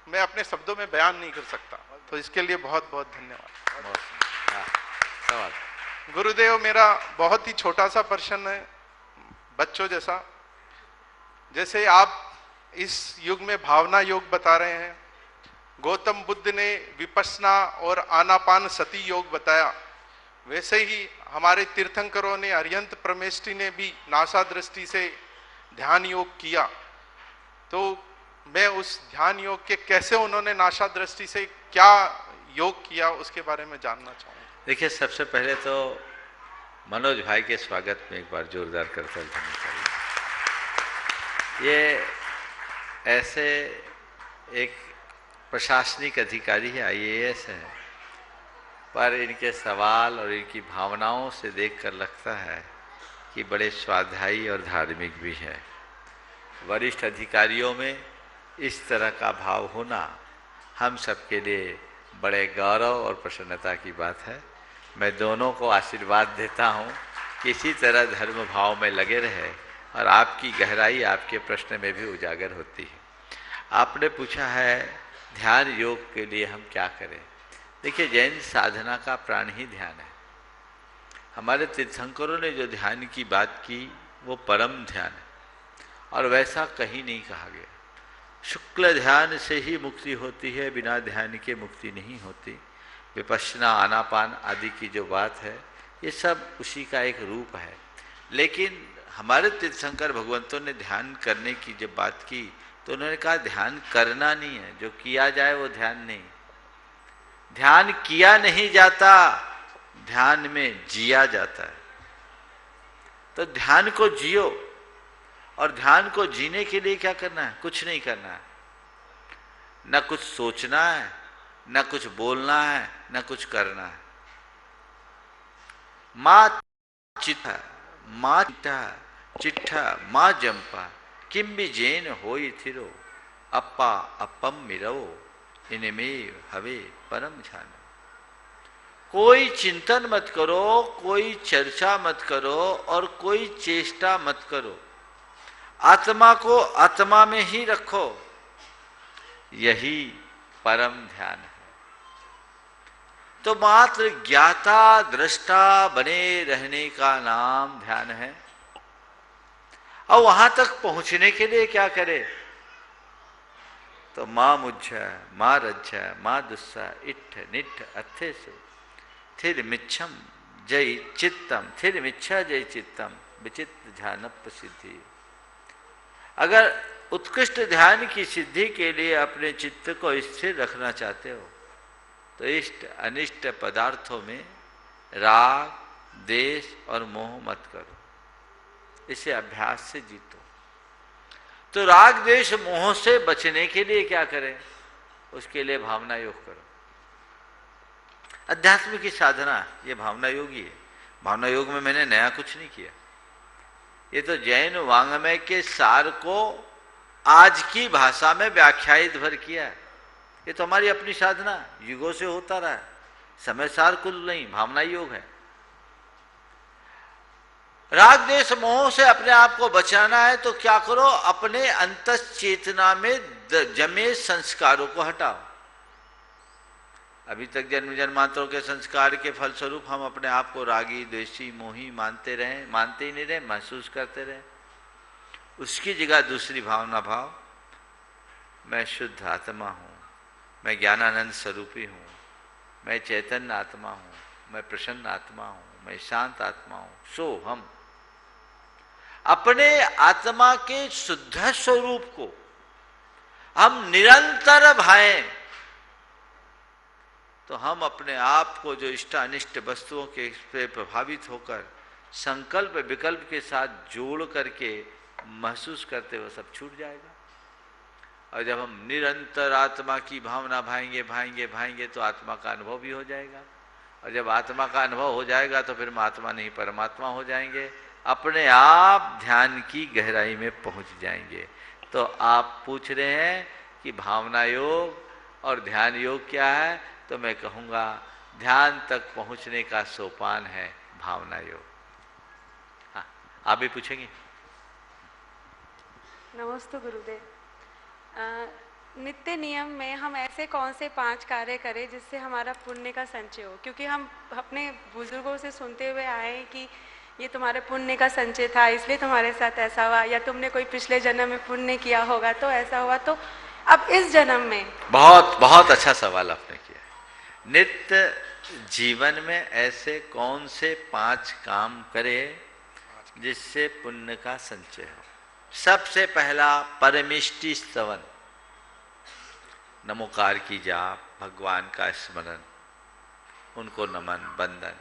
[SPEAKER 3] मैं अपने शब्दों में बयान नहीं कर सकता। तो इसके लिए बहुत बहुत धन्यवाद। गुरुदेव, मेरा बहुत ही छोटा सा प्रश्न है, बच्चों जैसा। जैसे आप इस युग में भावना योग बता रहे हैं, गौतम बुद्ध ने विपश्यना और आनापान सती योग बताया, वैसे ही हमारे तीर्थंकरों ने, अरिहंत परमेष्ठी ने भी नासा दृष्टि से ध्यान योग किया। तो मैं उस ध्यान योग के कैसे उन्होंने नासा दृष्टि से क्या योग किया, उसके बारे में जानना चाहूँगा।
[SPEAKER 4] देखिए, सबसे पहले तो मनोज भाई के स्वागत में एक बार जोरदार करतल होना चाहिए। ये ऐसे एक प्रशासनिक अधिकारी है, IAS है, पर इनके सवाल और इनकी भावनाओं से देखकर लगता है कि बड़े स्वाध्यायी और धार्मिक भी है। वरिष्ठ अधिकारियों में इस तरह का भाव होना हम सबके लिए बड़े गौरव और प्रसन्नता की बात है। मैं दोनों को आशीर्वाद देता हूँ कि इसी तरह धर्म भाव में लगे रहे और आपकी गहराई आपके प्रश्न में भी उजागर होती है। आपने पूछा है ध्यान योग के लिए हम क्या करें। देखिए, जैन साधना का प्राण ही ध्यान है। हमारे तीर्थंकरों ने जो ध्यान की बात की वो परम ध्यान है और वैसा कहीं नहीं कहा गया। शुक्ल ध्यान से ही मुक्ति होती है, बिना ध्यान के मुक्ति नहीं होती। विपश्यना, आनापान आदि की जो बात है, ये सब उसी का एक रूप है। लेकिन हमारे तीर्थंकर भगवंतों ने ध्यान करने की जब बात की तो उन्होंने कहा ध्यान करना नहीं है, जो किया जाए वो ध्यान नहीं। ध्यान किया नहीं जाता, ध्यान में जिया जाता है। तो ध्यान को जियो, और ध्यान को जीने के लिए क्या करना है? कुछ नहीं करना है। न कुछ सोचना है, न कुछ बोलना है, न कुछ करना है। माँ चिट्ठा, माँ चिट्ठा, माँ जंपा, किम भी जैन होई थिरो, अप्पा अपम मिरो, इनमें हवे परम ध्यान। कोई चिंतन मत करो, कोई चर्चा मत करो और कोई चेष्टा मत करो। आत्मा को आत्मा में ही रखो, यही परम ध्यान है। तो मात्र ज्ञाता दृष्टा बने रहने का नाम ध्यान है। और वहां तक पहुंचने के लिए क्या करे? तो मां मुझ्झ मां रज्झ मां दुस्सा इट्ठ निट्ठ अथे से थिर मिच्छम जय चित्तम थिर मिच्छा जय चित्तम विचित्र ध्यानप सिद्धि। अगर उत्कृष्ट ध्यान की सिद्धि के लिए अपने चित्त को स्थिर रखना चाहते हो तो इष्ट अनिष्ट पदार्थों में राग द्वेष और मोह मत करो, इसे अभ्यास से जीतो। तो राग द्वेष मोह से बचने के लिए क्या करें? उसके लिए भावना योग करो। अध्यात्म की साधना ये भावना योग ही है। भावना योग में मैंने नया कुछ नहीं किया, ये तो जैन वांग्मय के सार को आज की भाषा में व्याख्यायित भर किया है। ये तो हमारी अपनी साधना युगों से होता रहा है, समय सार कुल नहीं, भावना योग है। राग द्वेष मोह से अपने आप को बचाना है तो क्या करो? अपने अंतस चेतना में जमे संस्कारों को हटाओ। अभी तक जन्म जन्मांतरों के संस्कार के फलस्वरूप हम अपने आप को रागी द्वेषी मोही मानते रहे, मानते ही नहीं रहे, महसूस करते रहे। उसकी जगह दूसरी भावना भाव, मैं शुद्ध आत्मा हूँ, मैं ज्ञानानंद स्वरूपी हूँ, मैं चैतन्य आत्मा हूँ, मैं प्रसन्न आत्मा हूँ, मैं शांत आत्मा हूँ, सो हम अपने आत्मा के शुद्ध स्वरूप को हम निरंतर भाएं तो हम अपने आप को जो इष्ट अनिष्ट वस्तुओं के से प्रभावित होकर संकल्प विकल्प के साथ जोड़ करके महसूस करते हुए सब छूट जाएगा। और जब हम निरंतर आत्मा की भावना भाएंगे भाएंगे भाएंगे तो आत्मा का अनुभव भी हो जाएगा। और जब आत्मा का अनुभव हो जाएगा तो फिर हम आत्मा नहीं परमात्मा हो जाएंगे, अपने आप ध्यान की गहराई में पहुंच जाएंगे। तो आप पूछ रहे हैं कि भावना योग और ध्यान योग क्या है? तो मैं कहूँगा ध्यान तक पहुँचने का सोपान है भावना योग। हाँ, आप भी पूछेंगे?
[SPEAKER 10] नमस्ते गुरुदेव। नित्य नियम में हम ऐसे कौन से 5 कार्य करें जिससे हमारा पुण्य का संचय हो? क्योंकि हम अपने बुजुर्गों से सुनते हुए आए कि ये तुम्हारे पुण्य का संचय था इसलिए तुम्हारे साथ ऐसा हुआ, या तुमने कोई पिछले जन्म में पुण्य किया होगा तो ऐसा हुआ। तो अब इस जन्म में
[SPEAKER 4] बहुत बहुत अच्छा सवाल आपने किया। नित्य जीवन में ऐसे कौन से 5 काम करे जिससे पुण्य का संचय हो? सबसे पहला परमिष्टि स्तवन, नमोकार की जाप, भगवान का स्मरण, उनको नमन वंदन,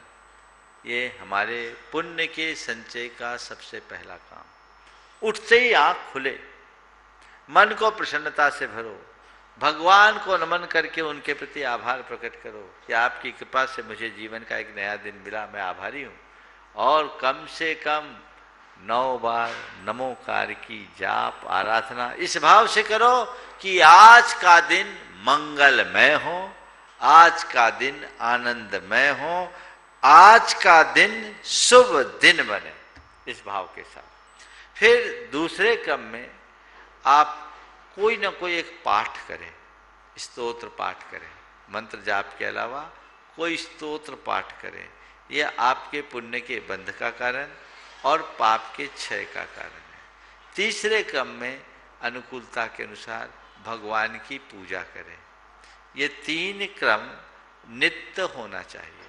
[SPEAKER 4] ये हमारे पुण्य के संचय का सबसे पहला काम। उठते ही आंख खुले, मन को प्रसन्नता से भरो, भगवान को नमन करके उनके प्रति आभार प्रकट करो कि आपकी कृपा से मुझे जीवन का एक नया दिन मिला, मैं आभारी हूँ। और कम से कम 9 बार नमोकार की जाप आराधना इस भाव से करो कि आज का दिन मंगलमय हो, आज का दिन आनंदमय हो, आज का दिन शुभ दिन बने, इस भाव के साथ। फिर दूसरे क्रम में आप कोई ना कोई एक पाठ करें, स्तोत्र पाठ करें, मंत्र जाप के अलावा कोई स्तोत्र पाठ करें। यह आपके पुण्य के बंध का कारण और पाप के क्षय का कारण है। तीसरे क्रम में अनुकूलता के अनुसार भगवान की पूजा करें। ये 3 क्रम नित्य होना चाहिए।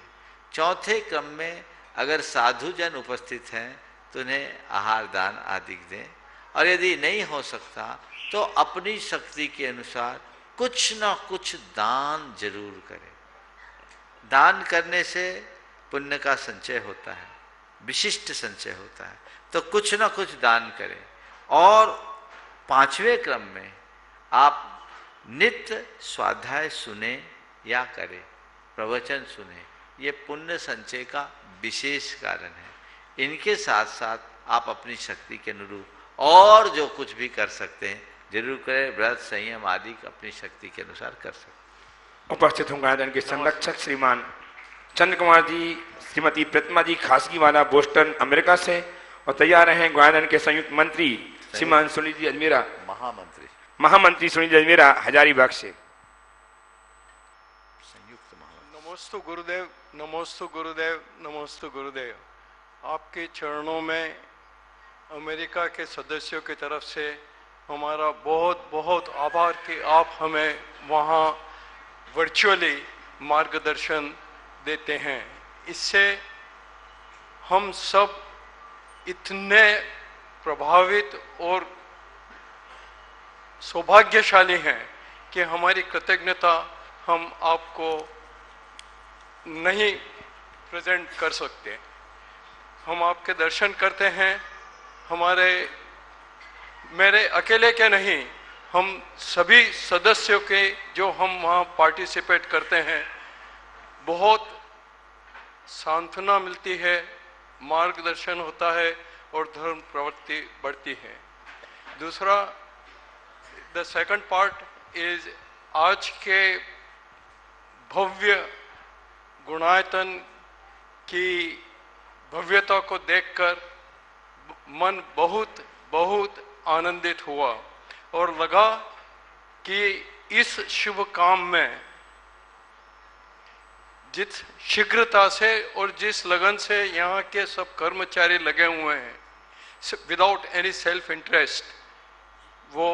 [SPEAKER 4] चौथे क्रम में अगर साधु जन उपस्थित हैं तो उन्हें आहार दान आदि दें, और यदि नहीं हो सकता तो अपनी शक्ति के अनुसार कुछ न कुछ दान जरूर करें। दान करने से पुण्य का संचय होता है, विशिष्ट संचय होता है, तो कुछ न कुछ दान करें। और 5वें क्रम में आप नित्य स्वाध्याय सुने या करें, प्रवचन सुने, ये पुण्य संचय का विशेष कारण है। इनके साथ साथ आप अपनी शक्ति के अनुरूप और जो कुछ भी कर सकते हैं जरूर करें। व्रत संयम आदि अपनी शक्ति के अनुसार कर सकते हैं।
[SPEAKER 2] उपस्थित हूँ गायन के संरक्षक श्रीमान चंद्र कुमार जी, श्रीमती प्रतिमा जी खासगी वाला बोस्टन अमेरिका से, और तैयार हैं गायन के संयुक्त मंत्री श्रीमान सुनील जी अजमेरा, महामंत्री सुनील जी अजमेरा हजारीबाग से।
[SPEAKER 8] नमोस्तु
[SPEAKER 7] नमोस्तु गुरुदेव, नमोस्तु गुरुदेव, नमोस्तु गुरुदेव। आपके चरणों में अमेरिका के सदस्यों की तरफ से हमारा बहुत बहुत आभार कि आप हमें वहाँ वर्चुअली मार्गदर्शन देते हैं। इससे हम सब इतने प्रभावित और सौभाग्यशाली हैं कि हमारी कृतज्ञता हम आपको नहीं प्रेजेंट कर सकते। हम आपके दर्शन करते हैं, मेरे अकेले के नहीं, हम सभी सदस्यों के जो हम वहाँ पार्टिसिपेट करते हैं, बहुत सांत्वना मिलती है, मार्गदर्शन होता है और धर्म प्रवृत्ति बढ़ती है। दूसरा, द सेकंड पार्ट इज आज के भव्य गुणायतन की भव्यता को देखकर मन बहुत बहुत आनंदित हुआ और लगा कि इस शुभ काम में जिस शीघ्रता से और जिस लगन से यहाँ के सब कर्मचारी लगे हुए हैं, विदाउट एनी सेल्फ इंटरेस्ट, वो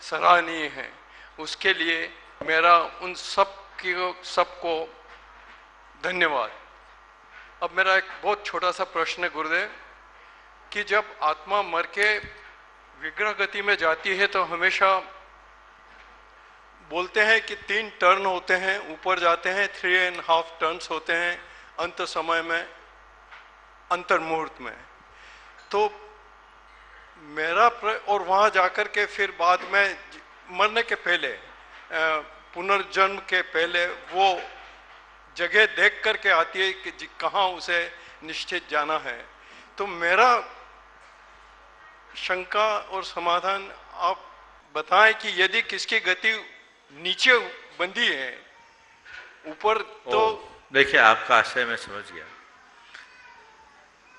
[SPEAKER 7] सराहनीय है। उसके लिए मेरा उन सबको धन्यवाद। अब मेरा एक बहुत छोटा सा प्रश्न है गुरुदेव, कि जब आत्मा मर के विग्रह गति में जाती है तो हमेशा बोलते हैं कि 3 टर्न होते हैं, ऊपर जाते हैं 3.5 टर्न्स होते हैं अंत समय में, अंतर मुहूर्त में। तो मेरा और वहाँ जाकर के फिर बाद में मरने के पहले, पुनर्जन्म के पहले वो जगह देख करके आती है कि कहाँ उसे निश्चित जाना है। तो मेरा शंका और समाधान आप बताएं कि यदि किसकी गति नीचे बंधी है, ऊपर तो
[SPEAKER 4] देखिए, आपका आशय मैं समझ गया।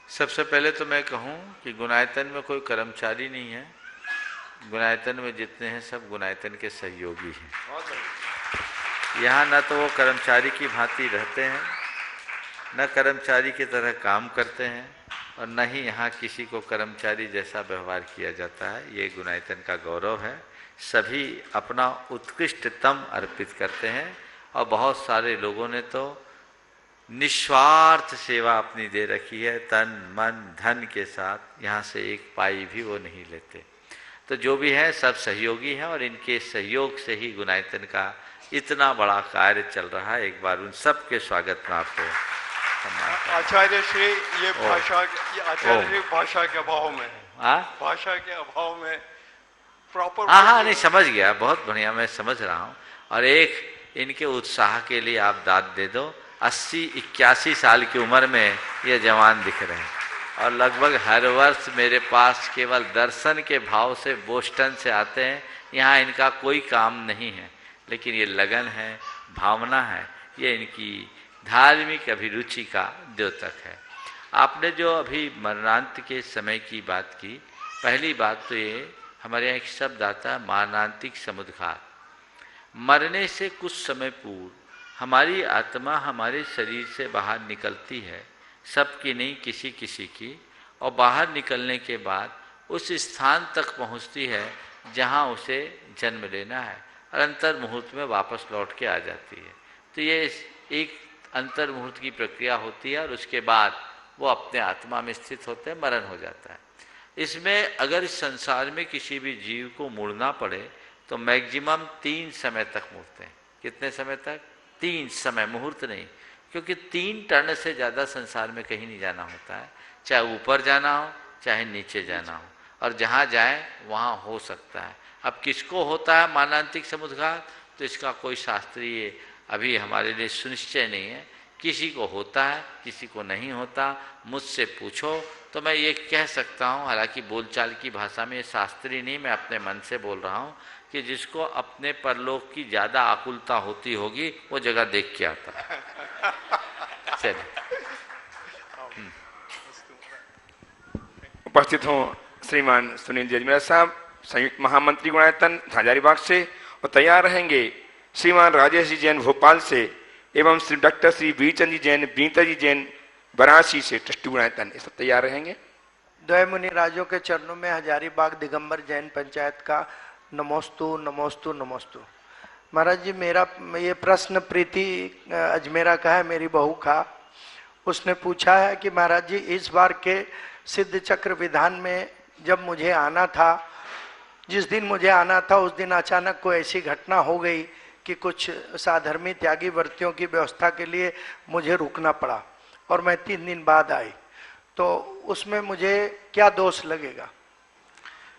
[SPEAKER 4] सबसे पहले तो मैं कहूं कि गुणायतन में कोई कर्मचारी नहीं है। गुणायतन में जितने हैं सब गुणायतन के सहयोगी हैं। यहाँ न तो वो कर्मचारी की भांति रहते हैं, न कर्मचारी की तरह काम करते हैं, और न ही यहाँ किसी को कर्मचारी जैसा व्यवहार किया जाता है। ये गुणायतन का गौरव है। सभी अपना उत्कृष्टतम अर्पित करते हैं और बहुत सारे लोगों ने तो निस्वार्थ सेवा अपनी दे रखी है, तन मन धन के साथ। यहाँ से एक पाई भी वो नहीं लेते। तो जो भी है सब सहयोगी हैं और इनके सहयोग से ही गुणायतन का इतना बड़ा कार्य चल रहा है। एक बार उन सब के स्वागत में आपको
[SPEAKER 7] आचार्य श्री, ये भाषा के अभाव में, भाषा के अभाव में प्रॉपर,
[SPEAKER 4] हाँ नहीं, समझ गया, बहुत बढ़िया, मैं समझ रहा हूँ। और एक इनके उत्साह के लिए आप दाद दे दो। 80-81 साल की उम्र में ये जवान दिख रहे हैं और लगभग हर वर्ष मेरे पास केवल दर्शन के भाव से बोस्टन से आते हैं। यहाँ इनका कोई काम नहीं है, लेकिन ये लगन है, भावना है, ये इनकी धार्मिक अभिरुचि का द्योतक है। आपने जो अभी मरणांत के समय की बात की, पहली बात तो ये हमारे यहाँ एक शब्द आता है मारणांतिक समुद्घात। मरने से कुछ समय पूर्व हमारी आत्मा हमारे शरीर से बाहर निकलती है, सबकी नहीं, किसी किसी की, और बाहर निकलने के बाद उस स्थान तक पहुँचती है जहाँ उसे जन्म लेना है, और अंतर मुहूर्त में वापस लौट के आ जाती है। तो ये एक अंतर मुहूर्त की प्रक्रिया होती है और उसके बाद वो अपने आत्मा में स्थित होते हैं, मरण हो जाता है। इसमें अगर इस संसार में किसी भी जीव को मुड़ना पड़े तो मैक्सिमम 3 समय तक मुड़ते हैं। कितने समय तक? 3 समय, मुहूर्त नहीं, क्योंकि 3 टर्न से ज़्यादा संसार में कहीं नहीं जाना होता है। चाहे ऊपर जाना हो चाहे नीचे जाना हो, और जहाँ जाए वहाँ हो सकता है। अब किसको होता है मारणांतिक समुद्घात, तो इसका कोई शास्त्रीय अभी हमारे लिए सुनिश्चय नहीं है। किसी को होता है, किसी को नहीं होता। मुझसे पूछो तो मैं ये कह सकता हूँ, हालांकि बोलचाल की भाषा में ये शास्त्रीय नहीं, मैं अपने मन से बोल रहा हूँ, कि जिसको अपने परलोक की ज़्यादा आकुलता होती होगी वो जगह देख के आता है। चलिए।
[SPEAKER 2] उपस्थित हों श्रीमान सुनील जी अजमेरा साहब, संयुक्त महामंत्री गुणायतन हजारीबाग से, और तैयार रहेंगे श्रीमान राजेश जी जैन भोपाल से, एवं श्री डॉक्टर श्री वीरचंद जी जैन, विनीता जी जैन वाराणसी से ट्रस्टी गुणायतन, ये सब तैयार रहेंगे।
[SPEAKER 11] द्वय मुनि राजों के चरणों में हजारीबाग दिगंबर जैन पंचायत का नमोस्तु नमोस्तु नमोस्तु। महाराज जी, मेरा ये प्रश्न प्रीति अजमेरा का है, मेरी बहू का। उसने पूछा है कि महाराज जी, इस बार के सिद्ध चक्र विधान में जब मुझे आना था, जिस दिन मुझे आना था उस दिन अचानक कोई ऐसी घटना हो गई कि कुछ साधर्मी त्यागी व्रतियों की व्यवस्था के लिए मुझे रुकना पड़ा और मैं 3 दिन बाद आई, तो उसमें मुझे क्या दोष लगेगा?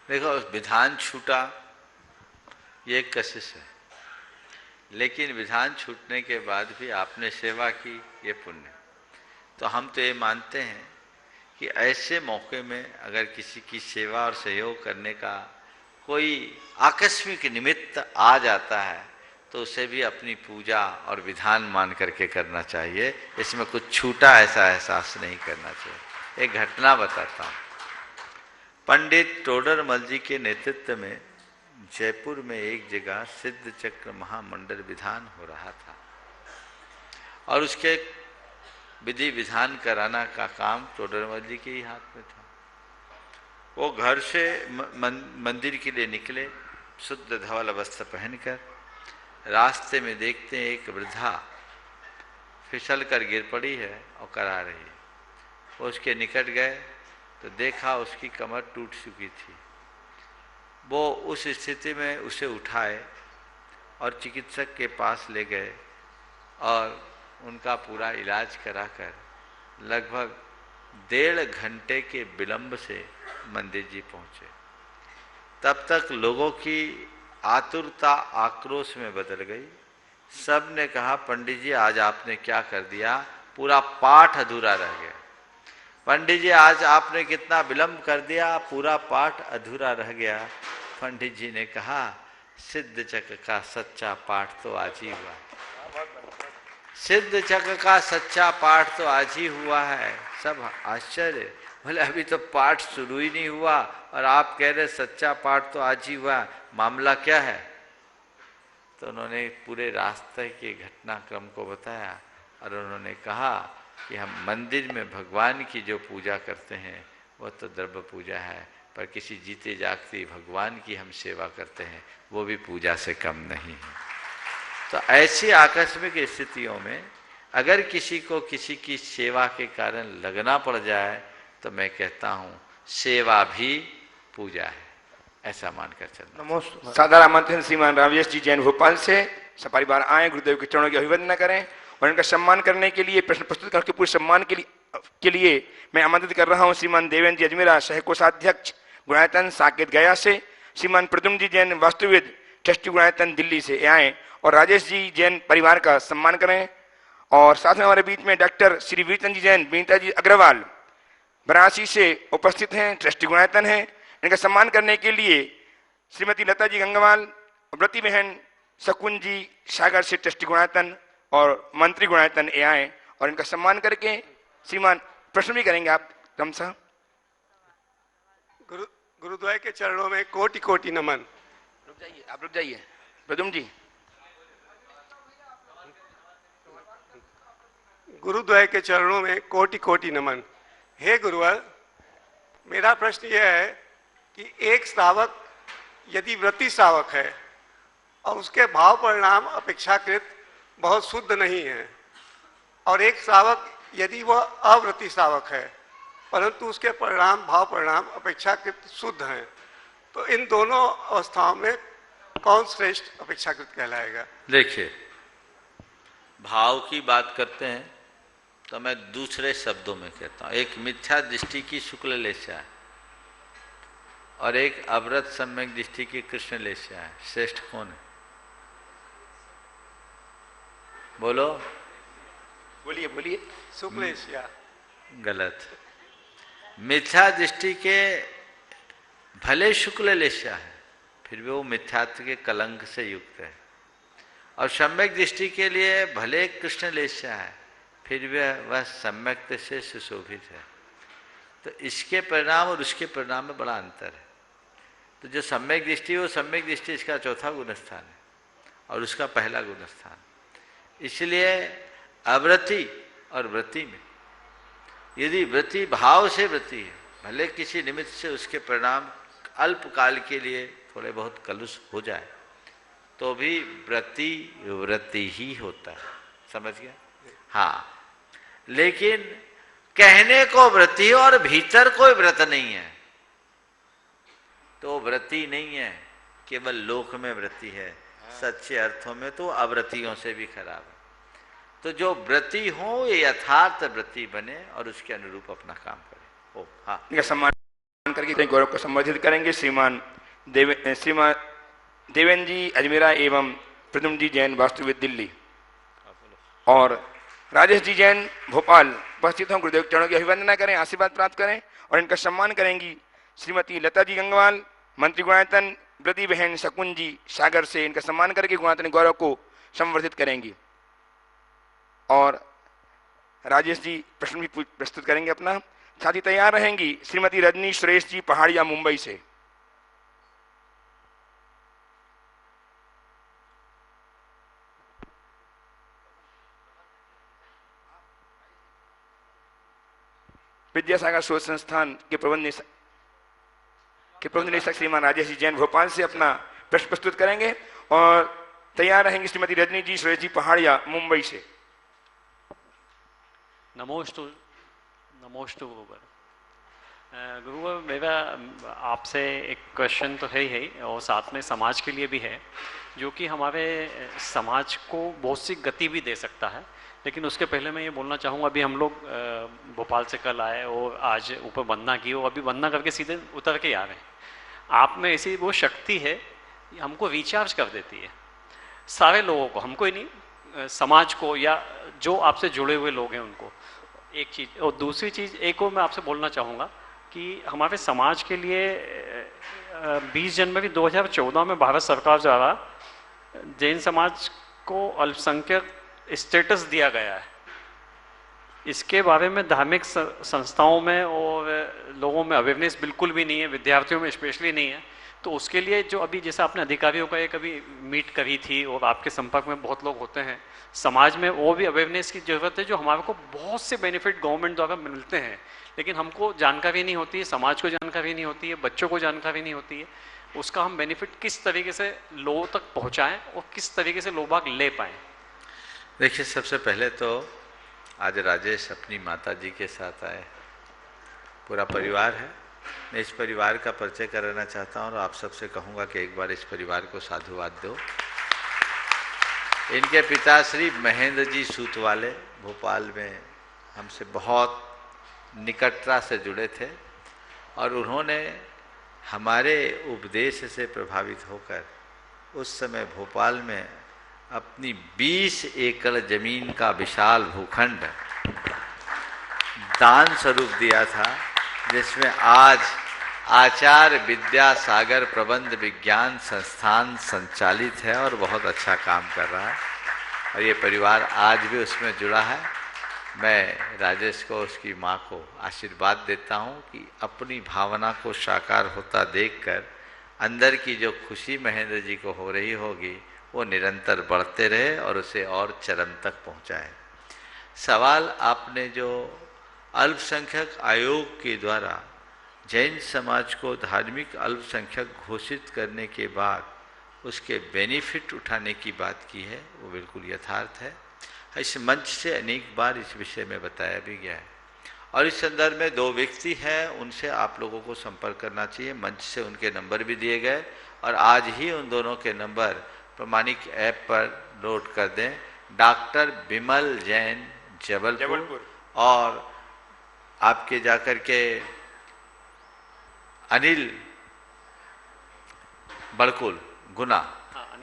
[SPEAKER 4] देखो, विधान छूटा ये एक कशिश है, लेकिन विधान छूटने के बाद भी आपने सेवा की, ये पुण्य। तो हम तो ये मानते हैं कि ऐसे मौके में अगर किसी की सेवा और सहयोग करने का कोई आकस्मिक निमित्त आ जाता है तो उसे भी अपनी पूजा और विधान मान करके करना चाहिए। इसमें कुछ छूटा ऐसा एहसास नहीं करना चाहिए। एक घटना बताता हूँ। पंडित टोडरमल जी के नेतृत्व में जयपुर में एक जगह सिद्ध चक्र महामंडल विधान हो रहा था और उसके विधि विधान कराना का काम टोडरमल जी के ही हाथ में था। वो घर से मंदिर के लिए निकले, शुद्ध धवल वस्त्र पहनकर। रास्ते में देखते हैं एक वृद्धा फिसल कर गिर पड़ी है और करा रही है। वो उसके निकट गए तो देखा उसकी कमर टूट चुकी थी। वो उस स्थिति में उसे उठाए और चिकित्सक के पास ले गए और उनका पूरा इलाज कराकर लगभग 1.5 घंटे के विलंब से मंदिर जी पहुँचे। तब तक लोगों की आतुरता आक्रोश में बदल गई। सब ने कहा, पंडित जी आज आपने क्या कर दिया, पूरा पाठ अधूरा रह गया। पंडित जी आज आपने कितना विलंब कर दिया, पूरा पाठ अधूरा रह गया। पंडित जी ने कहा, सिद्ध चक्र का सच्चा पाठ तो आज ही हुआ। सिद्ध चक्र का सच्चा पाठ तो आज ही हुआ है। सब आश्चर्य, बोले अभी तो पाठ शुरू ही नहीं हुआ और आप कह रहे सच्चा पाठ तो आज ही हुआ, मामला क्या है? तो उन्होंने पूरे रास्ते के घटनाक्रम को बताया और उन्होंने कहा कि हम मंदिर में भगवान की जो पूजा करते हैं वो तो द्रव्य पूजा है, पर किसी जीते जागते भगवान की हम सेवा करते हैं वो भी पूजा से कम नहीं है। तो ऐसी आकस्मिक स्थितियों में अगर किसी को किसी की सेवा के कारण लगना पड़ जाए तो मैं कहता हूँ सेवा भी पूजा है, ऐसा मानकर चलना।
[SPEAKER 2] नमस्कार। सादर आमंत्रण श्रीमान रामेश जी जैन भोपाल से सपरिवार आए, गुरुदेव के चरणों की अभिवंदना करें और इनका सम्मान करने के लिए, प्रश्न प्रस्तुत करके पूरे सम्मान के लिए मैं आमंत्रित कर रहा हूँ श्रीमान देवेंद्र जी अजमेरा, सहकोषाध्यक्ष गुणायतन साकेत गया से, श्रीमान प्रद्युम्न जी जैन वास्तुविद ट्रस्टी गुणायतन दिल्ली से आए और राजेश जी जैन परिवार का सम्मान करें। और साथ में हमारे बीच में डॉक्टर श्री वीरचंद जी जैन, विनीता जी अग्रवाल वाराणसी से उपस्थित हैं, ट्रस्टी गुणायतन हैं। इनका सम्मान करने के लिए श्रीमती लता जी गंगवाल, व्रती बहन शकुन जी सागर से ट्रस्टी गुणायतन और मंत्री गुणायतन ए आए और इनका सम्मान करके श्रीमान प्रश्न भी करेंगे। आप क्रमशः
[SPEAKER 7] गुरुद्वय के चरणों में कोटि कोटि नमन।
[SPEAKER 2] रुक जाइए, आप रुक जाइए प्रद्युम्न जी।
[SPEAKER 7] गुरुद्वय के चरणों में कोटि कोटि नमन। हे गुरुवर, मेरा प्रश्न यह है कि एक श्रावक यदि व्रती श्रावक है और उसके भाव परिणाम अपेक्षाकृत बहुत शुद्ध नहीं है, और एक श्रावक यदि वह अव्रती श्रावक है परंतु उसके परिणाम भाव परिणाम अपेक्षाकृत शुद्ध हैं, तो इन दोनों अवस्थाओं में कौन श्रेष्ठ अपेक्षाकृत कहलाएगा?
[SPEAKER 4] देखिए, भाव की बात करते हैं तो मैं दूसरे शब्दों में कहता हूँ, एक मिथ्या दृष्टि की शुक्ल लेशा है और एक अव्रत सम्यक दृष्टि की कृष्ण लेशा है। श्रेष्ठ कौन है? बोलो,
[SPEAKER 2] बोलिए बोलिए।
[SPEAKER 7] शुक्लेशिया।
[SPEAKER 4] गलत। मिथ्या दृष्टि के भले शुक्ल लेशा है फिर भी वो मिथ्यात्व के कलंक से युक्त है, और सम्यक दृष्टि के लिए भले कृष्ण लेशा है फिर भी वह सम्यक से सुशोभित है। तो इसके परिणाम और उसके परिणाम में बड़ा अंतर है। तो जो सम्यक दृष्टि, वो सम्यक दृष्टि इसका चौथा गुण स्थान है और उसका पहला गुण स्थान। इसलिए अव्रति और व्रति में, यदि व्रति भाव से व्रति है, भले किसी निमित्त से उसके परिणाम अल्पकाल के लिए थोड़े बहुत कलुष हो जाए, तो भी व्रति ही होता है। समझ गया? हाँ, लेकिन कहने को व्रति और भीतर कोई व्रत नहीं है तो व्रति नहीं है, केवल लोक में व्रति है। सच्चे अर्थों में तो अव्रतियों से भी खराब है। तो जो व्रति हो ये यथार्थ व्रति बने और उसके अनुरूप अपना काम करे। ओ हाँ,
[SPEAKER 2] इनका सम्मान करके गौरव को संबोधित करेंगे श्रीमान देवेंद्र जी अजमेरा एवं प्रद्युम्न जी जैन वास्तुविद दिल्ली और राजेश जी जैन भोपाल उपस्थित हों। गुरुदेव चरणों की अभिवंदना करें, आशीर्वाद प्राप्त करें और इनका सम्मान करेंगी श्रीमती लता जी गंगवाल, मंत्री गुणायतन ब्रति बहन शकुन जी सागर से। इनका सम्मान करके गुणायतन गौरव को संवर्धित करेंगी और राजेश जी प्रश्न भी प्रस्तुत करेंगे अपना। साथ ही तैयार रहेंगी श्रीमती रजनी सुरेश जी पहाड़िया मुंबई से। विद्यासागर शोध संस्थान के प्रबंध निदेशक श्रीमान राजेश जी जैन भोपाल से अपना प्रश्न प्रस्तुत करेंगे और तैयार रहेंगे श्रीमती रजनी जी सुरेश जी पहाड़िया मुंबई से।
[SPEAKER 12] नमोस्तु गुरुवर। गुरुवर, मेरा आपसे एक क्वेश्चन तो है ही और साथ में समाज के लिए भी है, जो कि हमारे समाज को बहुत सी गति भी दे सकता है। लेकिन उसके पहले मैं ये बोलना चाहूँगा, अभी हम लोग भोपाल से कल आए और आज ऊपर वंदना की और अभी वंदना करके सीधे उतर के आ रहे हैं। आप में ऐसी वो शक्ति है, हमको रिचार्ज कर देती है, सारे लोगों को, हमको ही नहीं, समाज को या जो आपसे जुड़े हुए लोग हैं उनको। एक चीज़, और दूसरी चीज़ एक और मैं आपसे बोलना चाहूँगा कि हमारे समाज के लिए 20 जनवरी 2014 में भारत सरकार द्वारा जैन समाज को अल्पसंख्यक स्टेटस दिया गया है। इसके बारे में धार्मिक संस्थाओं में और लोगों में अवेयरनेस बिल्कुल भी नहीं है, विद्यार्थियों में स्पेशली नहीं है। तो उसके लिए जो अभी जैसे आपने अधिकारियों का एक अभी मीट करी थी और आपके संपर्क में बहुत लोग होते हैं समाज में, वो भी अवेयरनेस की ज़रूरत है। जो हमारे को बहुत से बेनिफिट गवर्नमेंट द्वारा मिलते हैं लेकिन हमको जानकारी नहीं होती है, समाज को जानकारी नहीं होती है, बच्चों को जानकारी नहीं होती है, उसका हम बेनिफिट किस तरीके से लोगों तक पहुँचाएँ और किस तरीके से लोग बाग ले पाएँ।
[SPEAKER 4] देखिए, सबसे पहले तो आज राजेश अपनी माता जी के साथ आए, पूरा परिवार है। मैं इस परिवार का परिचय कराना चाहता हूँ और आप सबसे कहूँगा कि एक बार इस परिवार को साधुवाद दो। इनके पिता श्री महेंद्र जी सूतवाले भोपाल में हमसे बहुत निकटता से जुड़े थे और उन्होंने हमारे उपदेश से प्रभावित होकर उस समय भोपाल में अपनी 20 एकड़ जमीन का विशाल भूखंड दान स्वरूप दिया था, जिसमें आज आचार्य विद्यासागर प्रबंध विज्ञान संस्थान संचालित है और बहुत अच्छा काम कर रहा है और ये परिवार आज भी उसमें जुड़ा है। मैं राजेश को, उसकी माँ को आशीर्वाद देता हूँ कि अपनी भावना को साकार होता देखकर अंदर की जो खुशी महेंद्र जी को हो रही होगी वो निरंतर बढ़ते रहे और उसे और चरम तक पहुँचाए। सवाल आपने जो अल्पसंख्यक आयोग के द्वारा जैन समाज को धार्मिक अल्पसंख्यक घोषित करने के बाद उसके बेनिफिट उठाने की बात की है, वो बिल्कुल यथार्थ है। इस मंच से अनेक बार इस विषय में बताया भी गया है और इस संदर्भ में 2 व्यक्ति हैं, उनसे आप लोगों को संपर्क करना चाहिए। मंच से उनके नंबर भी दिए गए और आज ही उन दोनों के नंबर प्रमाणिक ऐप पर नोट कर दें। डॉक्टर बिमल जैन जबलपुर और आपके जाकर के अनिल बड़कुल गुना,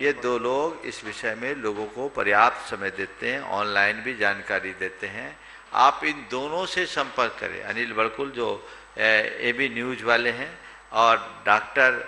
[SPEAKER 4] ये 2 लोग इस विषय में लोगों को पर्याप्त समय देते हैं, ऑनलाइन भी जानकारी देते हैं। आप इन दोनों से संपर्क करें। अनिल बड़कुल जो एबी न्यूज वाले हैं और डॉक्टर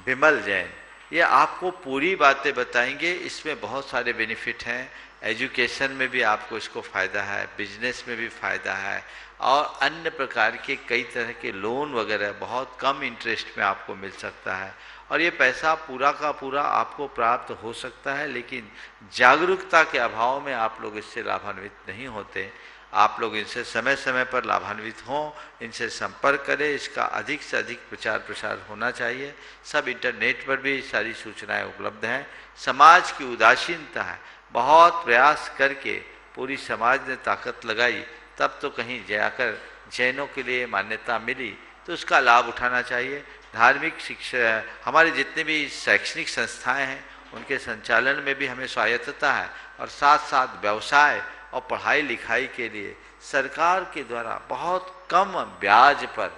[SPEAKER 4] बिमल जैन, ये आपको पूरी बातें बताएंगे। इसमें बहुत सारे बेनिफिट हैं, एजुकेशन में भी आपको इसको फ़ायदा है, बिजनेस में भी फ़ायदा है और अन्य प्रकार के कई तरह के लोन वगैरह बहुत कम इंटरेस्ट में आपको मिल सकता है और ये पैसा पूरा का पूरा आपको प्राप्त हो सकता है, लेकिन जागरूकता के अभाव में आप लोग इससे लाभान्वित नहीं होते। आप लोग इनसे समय समय पर लाभान्वित हों, इनसे संपर्क करें, इसका अधिक से अधिक प्रचार प्रसार होना चाहिए। सब इंटरनेट पर भी सारी सूचनाएं उपलब्ध हैं। समाज की उदासीनता है, बहुत प्रयास करके पूरी समाज ने ताकत लगाई, तब तो कहीं जाकर जैनों के लिए मान्यता मिली, तो उसका लाभ उठाना चाहिए। धार्मिक शिक्षा, हमारे जितने भी शैक्षणिक संस्थाएं हैं उनके संचालन में भी हमें स्वायत्तता है, और साथ साथ व्यवसाय और पढ़ाई लिखाई के लिए सरकार के द्वारा बहुत कम ब्याज पर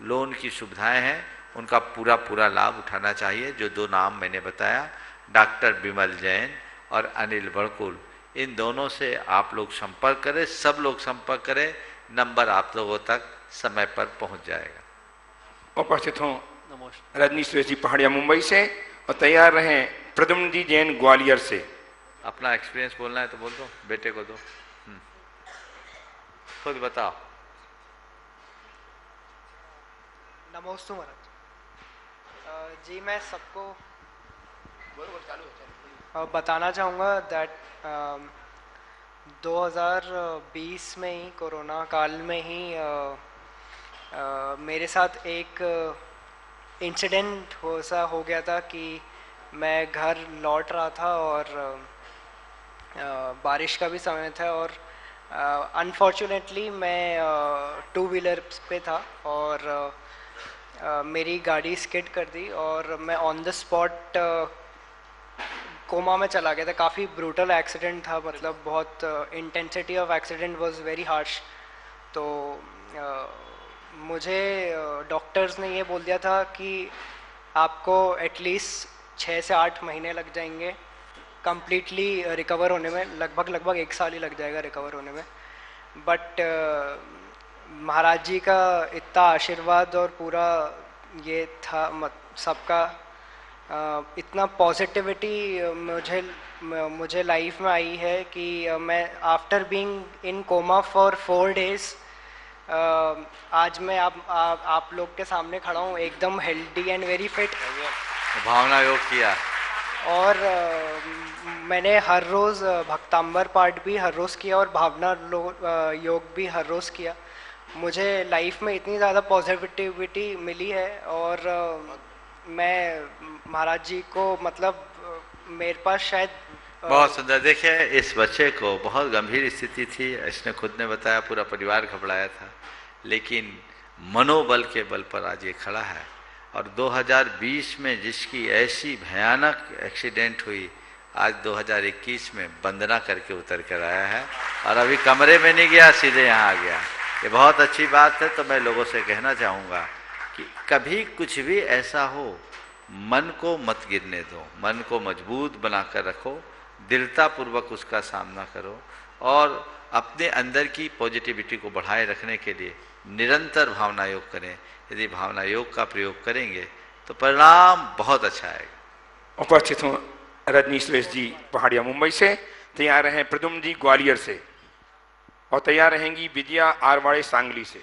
[SPEAKER 4] लोन की सुविधाएं हैं, उनका पूरा पूरा लाभ उठाना चाहिए। जो दो नाम मैंने बताया, डॉक्टर विमल जैन और अनिल बड़कुल, इन दोनों से आप लोग संपर्क करें, सब लोग संपर्क करें, नंबर आप लोगों तक समय पर पहुंच जाएगा।
[SPEAKER 2] उपस्थित हों रजनी सुरेश जी पहाड़िया मुंबई से, और तैयार रहें प्रद्युम्न जी जैन ग्वालियर से।
[SPEAKER 4] अपना एक्सपीरियंस बोलना है तो बोल दो, बेटे को दो, खुद बताओ।
[SPEAKER 11] नमोस्तु महाराज जी, मैं सबको बताना चाहूँगा दैट 2020 में ही, कोरोना काल में ही मेरे साथ एक इंसिडेंट हो गया था कि मैं घर लौट रहा था और बारिश का भी समय था, और अनफॉर्चुनेटली मैं टू व्हीलर पे था और मेरी गाड़ी स्किड कर दी और मैं ऑन द स्पॉट कोमा में चला गया था। काफ़ी ब्रूटल एक्सीडेंट था, मतलब बहुत intensity of accident was very harsh. तो मुझे डॉक्टर्स ने ये बोल दिया था कि आपको एटलीस्ट 6 से 8 महीने लग जाएंगे कम्प्लीटली रिकवर होने में, लगभग 1 साल ही लग जाएगा रिकवर होने में। बट महाराज जी का इतना आशीर्वाद और पूरा ये था, सबका इतना पॉजिटिविटी मुझे लाइफ में आई है कि मैं after being in coma for 4 days आज मैं आप लोग के सामने खड़ा हूँ एकदम हेल्दी एंड वेरी फिट।
[SPEAKER 4] भावना योग किया
[SPEAKER 11] और मैंने हर रोज़ भक्तांबर पाठ भी हर रोज़ किया और भावना योग भी हर रोज़ किया। मुझे लाइफ में इतनी ज़्यादा पॉजिटिविटी मिली है और मैं महाराज जी को, मतलब मेरे पास शायद
[SPEAKER 4] बहुत सुंदर। देखिए, इस बच्चे को बहुत गंभीर स्थिति थी, इसने खुद ने बताया, पूरा परिवार घबराया था, लेकिन मनोबल के बल पर आज ये खड़ा है। और 2020 में जिसकी ऐसी भयानक एक्सीडेंट हुई, आज 2021 में वंदना करके उतर कर आया है और अभी कमरे में नहीं गया, सीधे यहाँ आ गया। ये बहुत अच्छी बात है। तो मैं लोगों से कहना चाहूँगा कि कभी कुछ भी ऐसा हो, मन को मत गिरने दो, मन को मजबूत बनाकर रखो, दृढ़तापूर्वक उसका सामना करो और अपने अंदर की पॉजिटिविटी को बढ़ाए रखने के लिए निरंतर भावना योग करें। यदि भावना योग का प्रयोग करेंगे तो परिणाम बहुत अच्छा आएगा।
[SPEAKER 2] उपस्थित हूँ रजनी सुरेश जी पहाड़िया मुंबई से, तैयार हैं प्रद्युम्न जी ग्वालियर से, और तैयार रहेंगी विजया आरवाड़े सांगली से।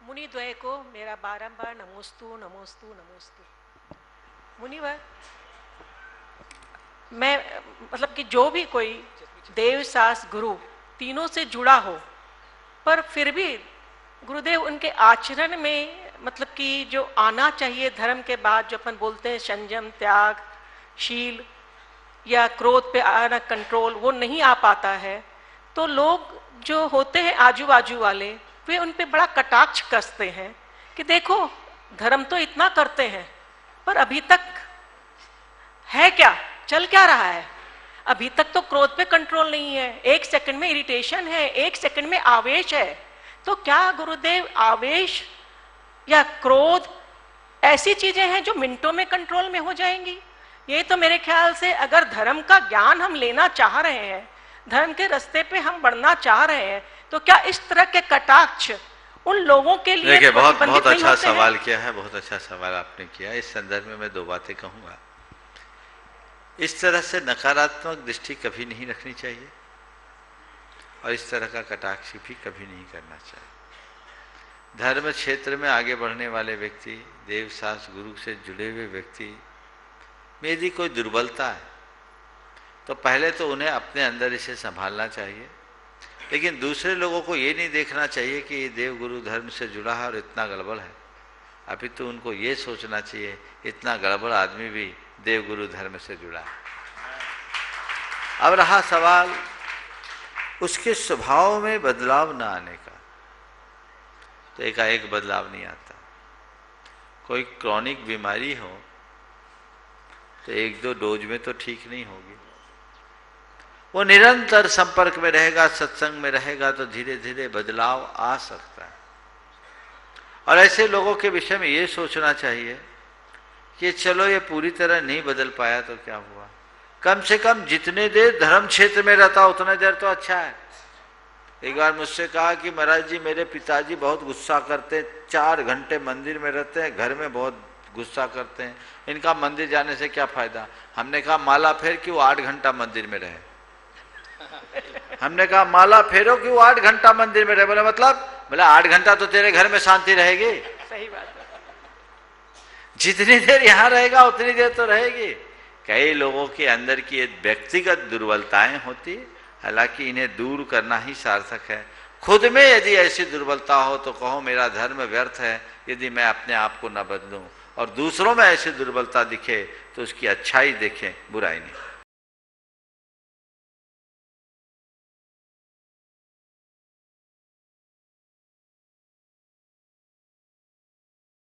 [SPEAKER 13] मुनि द्वय को मेरा बारंबार नमोस्तु नमोस्तु नमोस्तु। मुनिवर, मैं मतलब कि जो भी कोई देव शास्त्र गुरु तीनों से जुड़ा हो, पर फिर भी गुरुदेव उनके आचरण में मतलब कि जो आना चाहिए धर्म के बाद, जो अपन बोलते हैं संयम, त्याग, शील या क्रोध पे आना, कंट्रोल, वो नहीं आ पाता है। तो लोग जो होते हैं आजू बाजू वाले, वे उन पे बड़ा कटाक्ष कसते हैं कि देखो धर्म तो इतना करते हैं पर अभी तक है क्या, चल क्या रहा है, अभी तक तो क्रोध पे कंट्रोल नहीं है, 1 सेकंड में इरिटेशन है, 1 सेकंड में आवेश है। तो क्या गुरुदेव आवेश या क्रोध ऐसी चीजें हैं जो मिनटों में कंट्रोल में हो जाएंगी? ये तो मेरे ख्याल से अगर धर्म का ज्ञान हम लेना चाह रहे हैं, धर्म के रास्ते पे हम बढ़ना चाह रहे हैं, तो क्या इस तरह के कटाक्ष उन लोगों के लिए
[SPEAKER 4] देखिए, बहुत अच्छा सवाल किया है, बहुत अच्छा सवाल आपने किया। इस संदर्भ में मैं 2 बातें कहूँगा। इस तरह से नकारात्मक दृष्टि कभी नहीं रखनी चाहिए और इस तरह का कटाक्ष भी कभी नहीं करना चाहिए। धर्म क्षेत्र में आगे बढ़ने वाले व्यक्ति, देव शास्त्र गुरु से जुड़े हुए व्यक्ति में यदि कोई दुर्बलता है तो पहले तो उन्हें अपने अंदर इसे संभालना चाहिए, लेकिन दूसरे लोगों को ये नहीं देखना चाहिए कि ये देव गुरु धर्म से जुड़ा है और इतना गड़बड़ है। अभी तो उनको ये सोचना चाहिए इतना गड़बड़ आदमी भी देव गुरु धर्म से जुड़ा है। अब रहा सवाल उसके स्वभाव में बदलाव न आने का, तो एकाएक बदलाव नहीं आता। कोई क्रॉनिक बीमारी हो तो 1-2 डोज में तो ठीक नहीं होगी। वो निरंतर संपर्क में रहेगा, सत्संग में रहेगा तो धीरे धीरे बदलाव आ सकता है। और ऐसे लोगों के विषय में ये सोचना चाहिए कि चलो ये पूरी तरह नहीं बदल पाया तो क्या हुआ, कम से कम जितने देर धर्म क्षेत्र में रहता उतने देर तो अच्छा है। एक बार मुझसे कहा कि महाराज जी मेरे पिताजी बहुत गुस्सा करते हैं, 4 घंटे मंदिर में रहते हैं, घर में बहुत गुस्सा करते हैं, इनका मंदिर जाने से क्या फायदा। हमने कहा माला फेर कि वो 8 घंटा मंदिर में रहे। हमने कहा माला फेरो कि वो 8 घंटा मंदिर में रहे। बोले मतलब? बोले 8 घंटा तो तेरे घर में शांति रहेगी।
[SPEAKER 13] सही बात है।
[SPEAKER 4] जितनी देर यहाँ रहेगा उतनी देर तो रहेगी। कई लोगों के अंदर की व्यक्तिगत दुर्बलताएं होती, हालांकि इन्हें दूर करना ही सार्थक है। खुद में यदि ऐसी दुर्बलता हो तो कहो मेरा धर्म व्यर्थ है यदि मैं अपने आप को न बदलूं, और दूसरों में ऐसी दुर्बलता दिखे तो उसकी अच्छाई देखें, बुराई नहीं।